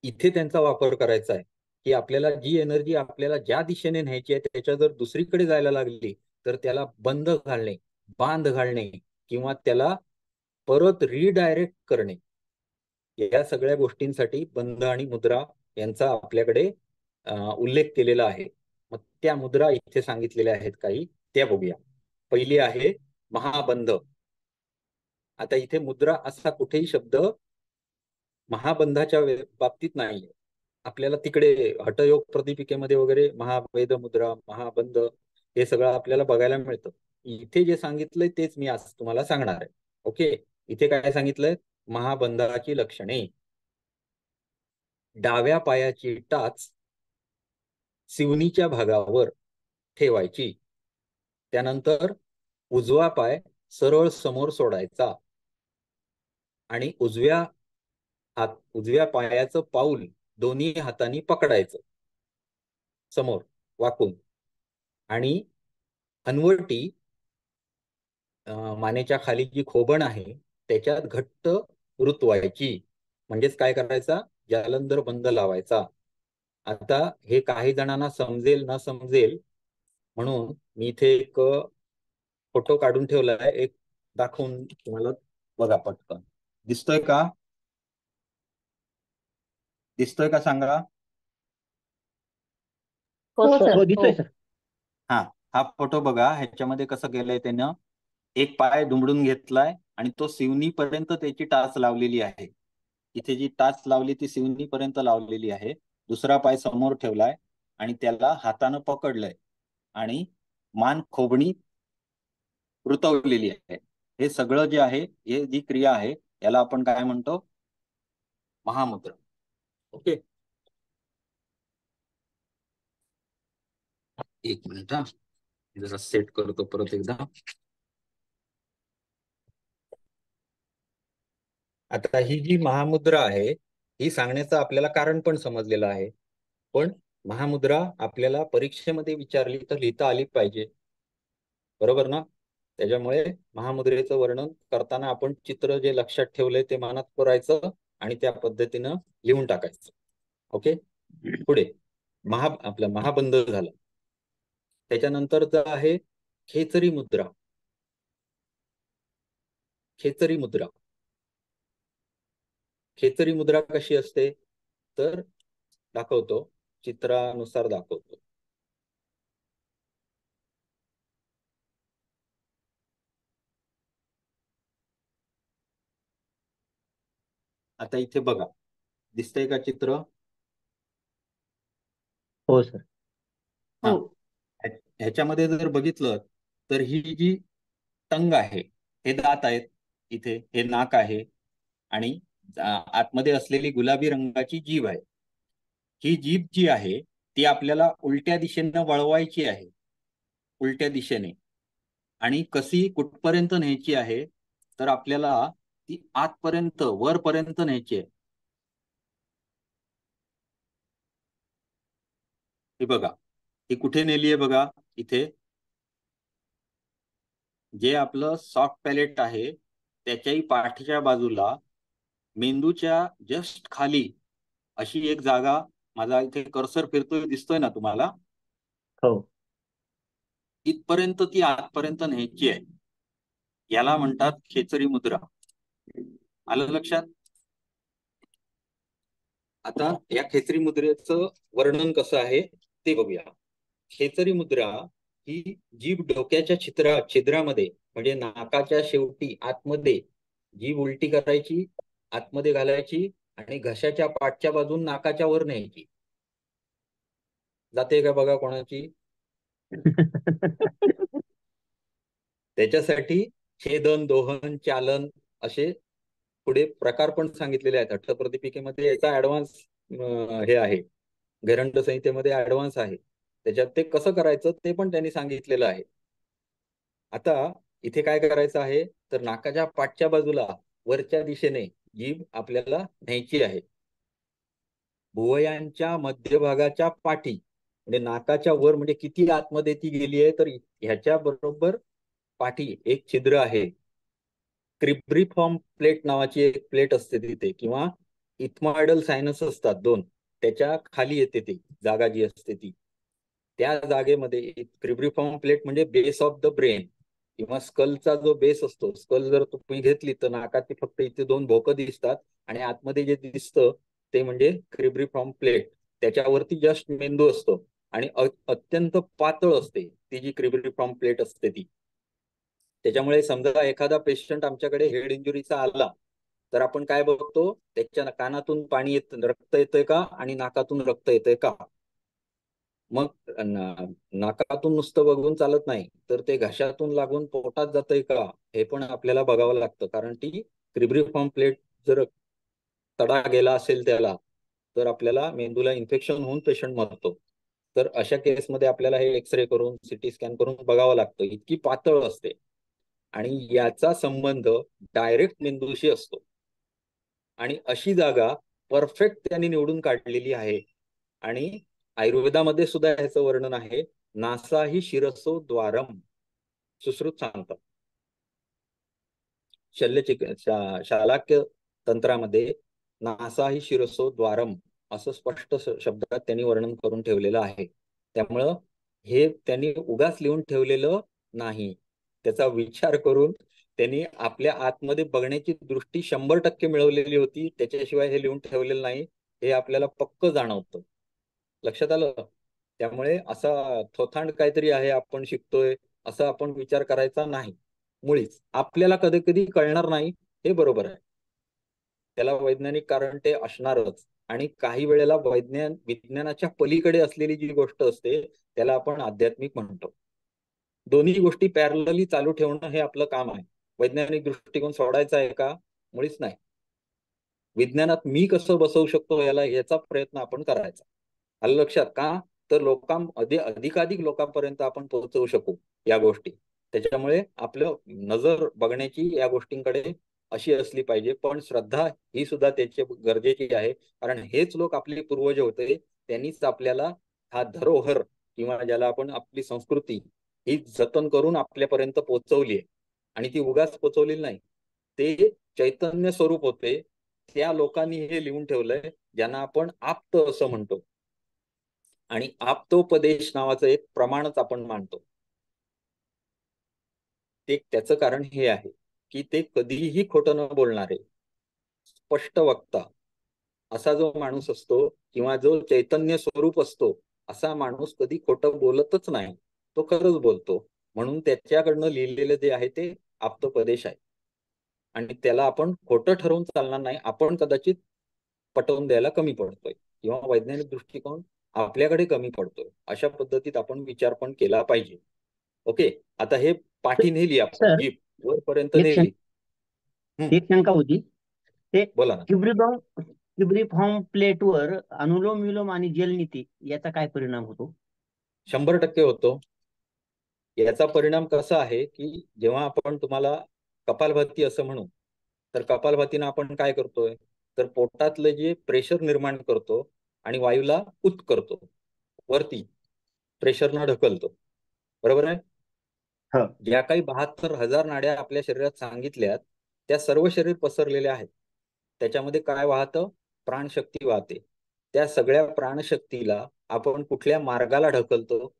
इथे त्यांचा वापर करायचा आहे की आपल्याला जी एनर्जी आपल्याला ज्या दिशेने न्यायची आहे त्याच्या जर दुसरीकडे जायला लागली तर त्याला बंद घालणे, बांध घालणे किंवा त्याला परत रिडायरेक्ट करणे, या सगळ्या गोष्टींसाठी बंध आणि मुद्रा यांचा आपल्याकडे उल्लेख केलेला आहे. मग त्या मुद्रा इथे सांगितलेल्या आहेत काही, त्या बघूया. पहिली आहे महाबंध. आता इथे मुद्रा असा कुठेही शब्द महाबंधाच्या बाबतीत नाहीये. आपल्याला तिकडे हठयोग प्रदीपिकेमध्ये वगैरे महावेद मुद्रा, महाबंध हे सगळं आपल्याला बघायला मिळतं. इथे जे सांगितलंय तेच मी आज तुम्हाला सांगणार आहे. ओके, इथे काय सांगितलंय? महाबंधाची लक्षणे. डाव्या पायाची टाच सिवनीच्या भागावर ठेवायची, त्यानंतर उजवा पाय सरळ समोर सोडायचा आणि उजव्या पायाचं पाऊल दोन्ही हातांनी पकडायचं समोर वाकून, आणि हनवटी मानेच्या खाली जी खोबण आहे त्याच्यात घट्ट रुतवायची, म्हणजेच काय करायचा, जालंधर बंद लावायचा. आता हे काही जणांना समजेल न समजेल म्हणून मी इथे एक फोटो काढून ठेवलाय, एक दाखवून तुम्हाला बघा पटकन. दिसतोय का? दिसतोय का सांगा? हो सर. हो दिसतोय सर. हा फोटो बघा. ह्याच्यामध्ये कसं केलंय त्यानं, एक पाय दुमडून घेतलाय आणि तो शिवणीपर्यंत त्याची टाच लावलेली आहे. इथे जी टाच लावली ती शिवणीपर्यंत लावलेली आहे. दुसरा पाय समोर ठेवलाय आणि त्याला हातानं पकडलंय आणि मान खोबणी रुतवलेली आहे. हे सगळं जे आहे, हे जी क्रिया आहे याला आपण काय म्हणतो, महामुद्रा. ओके, एक मिनिट हा, जरा सेट करतो परत एकदा. आता ही जी महामुद्रा आहे ही सांगण्याचं आपल्याला कारण पण समजलेलं आहे, पण महामुद्रा आपल्याला परीक्षेमध्ये विचारली तर लिहिता आली पाहिजे, बरोबर ना? त्याच्यामुळे महामुद्रेचं वर्णन करताना आपण चित्र जे लक्षात ठेवलंय ते मनात करायचं आणि त्या पद्धतीनं लिहून टाकायचं. ओके, पुढे आपलं महाबंध झालं. त्याच्यानंतर आहे खेचरी मुद्रा. खेचरी मुद्रा, खेचरी मुद्रा कशी असते तर दाखवतो, चित्रानुसार दाखवतो. आता इथे बघा, दिसतंय का चित्र? हो सर. हो. ह्याच्यामध्ये जर बघितलं तर ही जी टंग आहे, हे दात आहेत, इथे हे नाक आहे आणि आतमध्ये असलेली गुलाबी रंगाची जीभ आहे. ही जीभ जी आहे ती आपल्याला उलट्या दिशेनं वळवायची आहे, उलट्या दिशेने. आणि कशी कुठपर्यंत न्यायची आहे तर आपल्याला ती आतपर्यंत वरपर्यंत न्यायची आहे. हे बघा, ही कुठे नेली आहे बघा, इथे जे आपलं सॉफ्ट पॅलेट आहे त्याच्याही पाठीच्या बाजूला मेंदूच्या जस्ट खाली अशी एक जागा, माझा इथे कर्सर फिरतोय, दिसतोय ना तुम्हाला? हो. इथपर्यंत ती आतपर्यंत न्यायची आहे. याला म्हणतात खेचरी मुद्रा. आलं लक्षात? आता या खेचरी मुद्रेचं वर्णन कसं आहे ते बघूया. खेचरी मुद्रा ही जीभ डोक्याच्या छिद्रामध्ये म्हणजे नाकाच्या शेवटी आतमध्ये जीभ उलटी करायची, आतमध्ये घालायची आणि घशाच्या पाठच्या बाजून नाकाच्या वर न्यायची. जाते का बघा कोणाची? त्याच्यासाठी छेदन, दोहन, चालन असे पुढे प्रकार पण सांगितलेले आहेत. अष्टप्रदीपिकेमध्ये याचा ऍडव्हान्स हे आहे, गैरंड संहितेमध्ये ऍडव्हान्स आहे. त्याच्यात ते कसं करायचं ते पण त्यांनी सांगितलेलं आहे. आता इथे काय करायचं आहे तर नाकाच्या पाठच्या बाजूला वरच्या दिशेने जीभ आपल्याला न्यायची आहे. भुवयांच्या मध्यभागाच्या पाठी म्हणजे नाकाच्या वर, म्हणजे किती आतमध्ये ती गेली आहे तर ह्याच्या बरोबर पाठी एक छिद्र आहे. क्रिब्रिफॉर्म प्लेट नावाची एक प्लेट असते तिथे, किंवा इथमॉइडल सायनस असतात दोन, त्याच्या खाली येते ती जागा जी असते ती. त्या जागेमध्ये क्रिब्रिफॉर्म प्लेट म्हणजे बेस ऑफ द ब्रेन किंवा स्कलचा जो बेस असतो. स्कल जर तुम्ही घेतली तर नाकाची फक्त इथे दोन भोकं दिसतात आणि आतमध्ये जे दिसतं ते म्हणजे क्रिब्रिफॉर्म प्लेट. त्याच्यावरती जस्ट मेंदू असतो आणि अत्यंत पातळ असते ती जी क्रिब्रिफॉर्म प्लेट असते ती. त्याच्यामुळे समजा एखादा पेशंट आमच्याकडे हेड इंजुरीचा आला तर आपण काय बघतो, त्याच्या कानातून पाणी रक्त येतंय का आणि नाकातून रक्त येतंय का. मग नाकातून नुसतं बघून चालत नाही, तर ते घशातून लागून पोटात जातंय का हे पण आपल्याला बघावं लागतं. कारण ती क्रिब्रिफॉर्म प्लेट जर तडा गेला असेल त्याला तर आपल्याला मेंदूला इन्फेक्शन होऊन पेशंट मरतो. तर अशा केसमध्ये आपल्याला हे एक्सरे करून सिटी स्कॅन करून बघावं लागतं, इतकी पातळ असते. आणि याचा संबंध डायरेक्ट मेंदूशी असतो. आणि अशी जागा परफेक्ट त्यांनी निवडून काढलेली आहे. आणि आयुर्वेदामध्ये सुद्धा ह्याचं वर्णन आहे, नासा ही शिरसो द्वारम, सुश्रुत सांगतात. शालाक्य तंत्रामध्ये नासा ही शिरसो द्वारम असं स्पष्ट शब्दात त्यांनी वर्णन करून ठेवलेलं आहे. त्यामुळं हे त्यांनी उगाच लिहून ठेवलेलं नाही. त्याचा विचार करून त्यांनी आपल्या आतमध्ये बघण्याची दृष्टी 100% मिळवलेली होती. त्याच्याशिवाय हे लिहून ठेवलेलं नाही हे आपल्याला पक्क जाणवतं. लक्षात आलं? त्यामुळे असा थोथांड काहीतरी आहे आपण शिकतोय असं आपण विचार करायचा नाही मुळीच. आपल्याला कधी कधी कळणार नाही हे बरोबर आहे, त्याला वैज्ञानिक कारण ते असणारच. आणि काही वेळेला विज्ञानाच्या पलीकडे असलेली जी गोष्ट असते त्याला आपण आध्यात्मिक म्हणतो. दोन्ही गोष्टी पॅरलली चालू ठेवणं हे आपलं काम आहे. वैज्ञानिक दृष्टिकोन सोडायचा आहे का? मुळीच नाही. विज्ञानात मी कसं बसवू शकतो याचा प्रयत्न आपण करायचा. आलं लक्षात? का तर अधिकाधिक लोकांपर्यंत आपण पोहोचवू शकू या गोष्टी. त्याच्यामुळे आपलं नजर बघण्याची या गोष्टींकडे अशी असली पाहिजे. पण श्रद्धा ही सुद्धा त्याची गरजेची आहे, कारण हेच लोक आपले पूर्वज होते. त्यांनीच आपल्याला हा धरोहर किंवा ज्याला आपण आपली संस्कृती ही जतन करून आपल्यापर्यंत पोहोचवली आहे. आणि ती उगाच पोहोचवलेली नाही, ते चैतन्य स्वरूप होते. त्या लोकांनी हे लिहून ठेवलंय ज्यांना आपण आप्त असं म्हणतो. आणि आप्तोपदेश नावाचं एक प्रमाणच आपण मानतो. ते त्याचं कारण हे आहे की ते कधीही खोटं न बोलणारे स्पष्ट वक्ता असा जो माणूस असतो किंवा जो चैतन्य स्वरूप असतो असा माणूस कधी खोटं बोलतच नाही. तो खरंच बोलतो. म्हणून त्याच्याकडनं लिहिलेलं जे आहे ते आप्तोपदेश आहे. आणि त्याला आपण खोटं ठरवून चालणार नाही. आपण कदाचित पटवून द्यायला कमी पडतोय किंवा वैज्ञानिक दृष्टिकोन आपल्याकडे कमी पडतोय. अशा पद्धतीत आपण विचार पण केला पाहिजे. ओके, आता हे पाठी नेली आपण, सर, जीप वरपर्यंत एक नेली. एक शंका होती. ते बोला ना. क्युब्रिफॉर्म प्लेटवर अनुलोम विलोम आणि जलनीती याचा काय परिणाम होतो? 100% होतो. याचा परिणाम कसा आहे की जेव्हा आपण तुम्हाला कपालभाती असं म्हणू, तर कपालभातीनं आपण काय करतोय, तर पोटातलं जे प्रेशर निर्माण करतो आणि वायूला उत करतो, वरती प्रेशरनं ढकलतो. बरोबर आहे? ज्या काही 72,000 नाड्या आपल्या शरीरात सांगितल्यात त्या सर्व शरीर पसरलेल्या आहेत. त्याच्यामध्ये काय वाहतं? प्राणशक्ती वाहते. त्या सगळ्या प्राणशक्तीला आपण कुठल्या मार्गाला ढकलतो?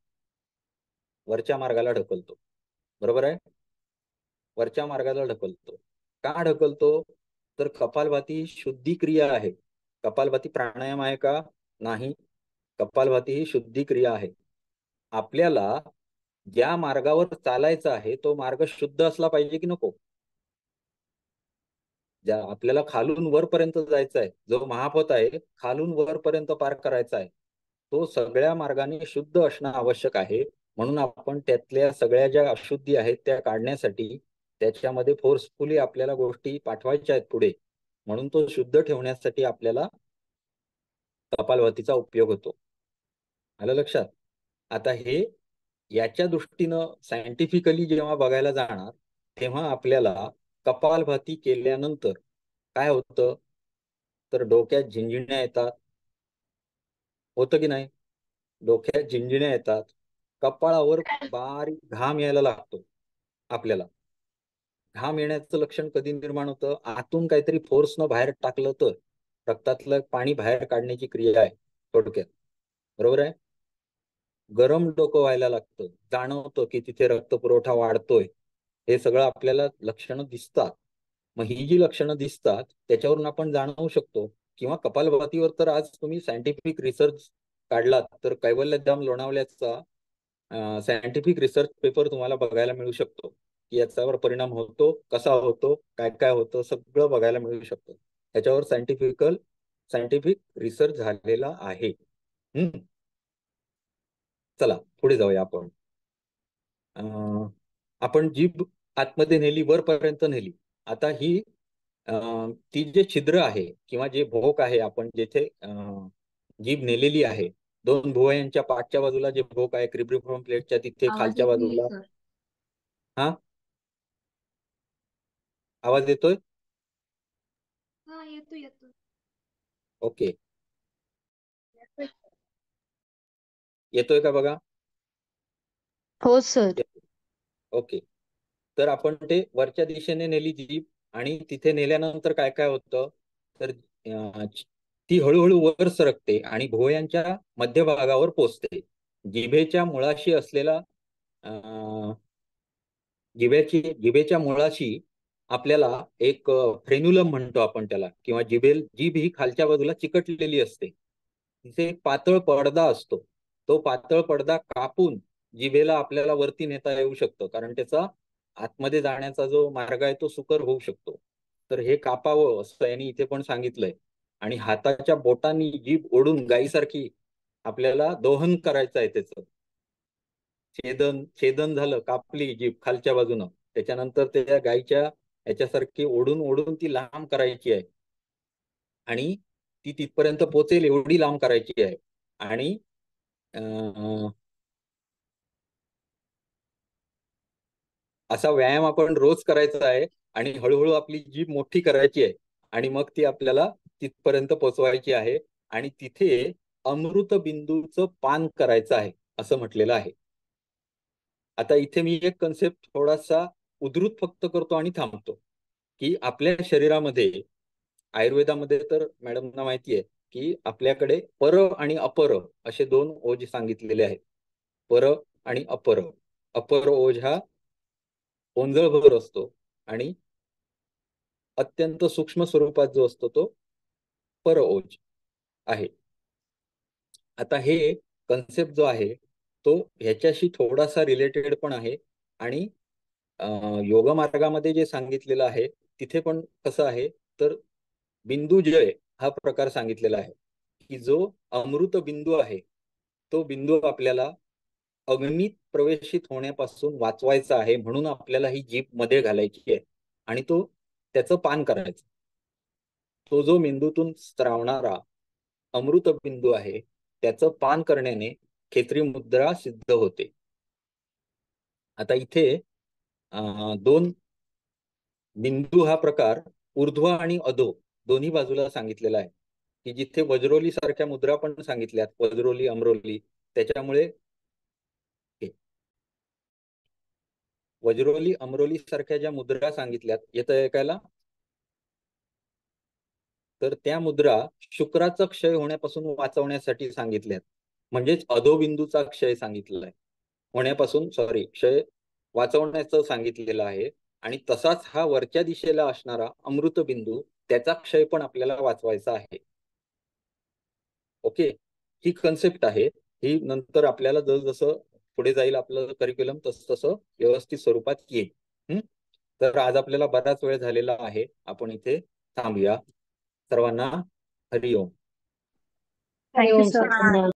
वरच्या मार्गाला ढकलतो. बरोबर आहे? वरच्या मार्गाला ढकलतो. का ढकलतो? तर कपालभाती ही शुद्धी क्रिया आहे. कपालभाती प्राणायाम आहे का? नाही. कपालभाती ही शुद्धी क्रिया आहे. आपल्याला ज्या मार्गावर चालायचं आहे तो मार्ग शुद्ध असला पाहिजे की नको? आपल्याला खालून वरपर्यंत जायचं आहे, जो महापथ आहे खालून वरपर्यंत पार करायचा आहे, तो सगळ्या मार्गाने शुद्ध असणं आवश्यक आहे. म्हणून आपण त्यातल्या सगळ्या ज्या अशुद्धी आहेत त्या काढण्यासाठी त्याच्यामध्ये फोर्सफुली आपल्याला गोष्टी पाठवायच्या आहेत पुढे. म्हणून तो शुद्ध ठेवण्यासाठी आपल्याला कपालभातीचा उपयोग होतो. आलं लक्षात? आता हे याच्या दृष्टीनं सायंटिफिकली जेव्हा बघायला जाणार तेव्हा आपल्याला कपालभाती केल्यानंतर काय होतं, तर डोक्यात झिंझिण्या येतात. होतं की नाही? डोक्यात झिंझिण्या येतात, कपाळावर बारीक घाम यायला लागतो. आपल्याला घाम येण्याचं लक्षण कधी निर्माण होतं? आतून काहीतरी फोर्सनं बाहेर टाकलं तर रक्तातलं पाणी बाहेर काढण्याची क्रिया आहे थोडक्यात. बरोबर आहे? गरम डोकं व्हायला लागतं, जाणवतं की तिथे रक्तपुरवठा वाढतोय. हे सगळं आपल्याला लक्षणं दिसतात. मग ही जी लक्षणं दिसतात त्याच्यावरून आपण जाणवू शकतो. किंवा कपालभातीवर तर आज तुम्ही सायंटिफिक रिसर्च काढलात तर कैवल्यधाम लोणावल्याचा सायंटिफिक रिसर्च पेपर तुम्हाला बघायला मिळू शकतो की याच्यावर परिणाम होतो, कसा होतो, काय काय होतं, सगळं बघायला मिळू शकतं. त्याच्यावर सायंटिफिक रिसर्च झालेला आहे. चला पुढे जाऊया आपण. आपण जीभ आतमध्ये नेली, वरपर्यंत नेली. आता ही ती जे छिद्र आहे किंवा जे भोक आहे, आपण जेथे जीभ नेलेली आहे, 2 भुवयांच्या पाठच्या बाजूला जे भोक आहे क्रिब्रिफॉर्म प्लेटच्या तिथे आवाज खालच्या येत नाहीये बाजूला. सर. हा, आवाज येतोय? हा येतो येतो. ओके, येतोय का बघा? हो सर. ओके. तर आपण ते वरच्या दिशेने नेली जीभ आणि तिथे नेल्यानंतर काय काय होतं तर ती हळूहळू वर सरकते आणि भुवयांच्या मध्यभागावर पोचते. जिभेच्या मुळाशी असलेला जिभेच्या मुळाशी आपल्याला एक फ्रेन्युलम म्हणतो आपण त्याला, किंवा जीभ ही खालच्या बाजूला चिकटलेली असते. तिथे एक पातळ पडदा असतो. तो पातळ पडदा कापून जिभेला आपल्याला वरती नेता येऊ शकतं, कारण त्याचा आतमध्ये जाण्याचा जो मार्ग आहे तो सुकर होऊ शकतो. तर हे कापावं असं यांनी इथे पण सांगितलंय. आणि हाताच्या बोटांनी जीभ ओढून गायीसारखी आपल्याला दोहन करायचं आहे त्याचं. छेदन झालं, कापली जीभ खालच्या बाजूनं, त्याच्यानंतर त्या गायीच्या याच्यासारखी ओढून ओढून ती लांब करायची आहे आणि ती तिथपर्यंत पोचेल एवढी लांब करायची आहे. आणि असा व्यायाम आपण रोज करायचा आहे आणि हळूहळू आपली जीभ मोठी करायची आहे आणि मग ती आपल्याला तिथपर्यंत पोचवायची आहे आणि तिथे अमृत बिंदूचं पान करायचं आहे असं म्हटलेलं आहे. आता इथे मी एक कन्सेप्ट थोडासा उद्धृत फक्त करतो आणि थांबतो, की आपल्या शरीरामध्ये आयुर्वेदामध्ये तर मॅडमना माहिती आहे की आपल्याकडे पर आणि अपर असे 2 ओज सांगितलेले आहेत. पर आणि अपर. अपर ओज हा ओंजळभर असतो आणि अत्यंत सूक्ष्म स्वरूपात जो असतो तो पर ओज आहे. आता हे कन्सेप्ट जो आहे तो ह्याच्याशी थोडासा रिलेटेड पण आहे आणि योग मार्गामध्ये जे सांगितलेलं आहे तिथे पण कसं आहे तर बिंदुजय हा प्रकार सांगितलेला आहे की जो अमृत बिंदू आहे तो बिंदू आपल्याला अग्नीत प्रवेशित होण्यापासून वाचवायचा आहे, म्हणून आपल्याला ही जीभ मध्ये घालायची आहे आणि तो त्याचं पान करायचं. तो जो मेंदूतून स्त्रावणारा अमृत बिंदू आहे त्याचं पान करण्याने खेत्री मुद्रा सिद्ध होते. आता इथे 2 बिंदू हा प्रकार ऊर्ध्व आणि अधो दोन्ही बाजूला सांगितलेला आहे, की जिथे वज्रोली सारख्या मुद्रा पण सांगितल्यात, वज्रोली अमरोली. त्याच्यामुळे वज्रोली अमरोली सारख्या ज्या मुद्रा सांगितल्यात येतं ऐकायला, तर त्या मुद्रा शुक्राचा क्षय होण्यापासून वाचवण्यासाठी सांगितल्यात. म्हणजेच अधोबिंदूचा क्षय सांगितलेला आहे, होण्यापासून क्षय वाचवण्याचं सांगितलेलं आहे. आणि तसाच हा वरच्या दिशेला असणारा अमृत बिंदू त्याचा क्षय पण आपल्याला वाचवायचा आहे. ओके, ही कन्सेप्ट आहे. ही नंतर आपल्याला जसं पुढे जाईल आपलं करिक्युलम तसं व्यवस्थित स्वरूपात येईल. तर आज आपल्याला बराच वेळ झालेला आहे, आपण इथे थांबूया. सर्वांना हरिओम. थँक्यू हरिओम सर. सर.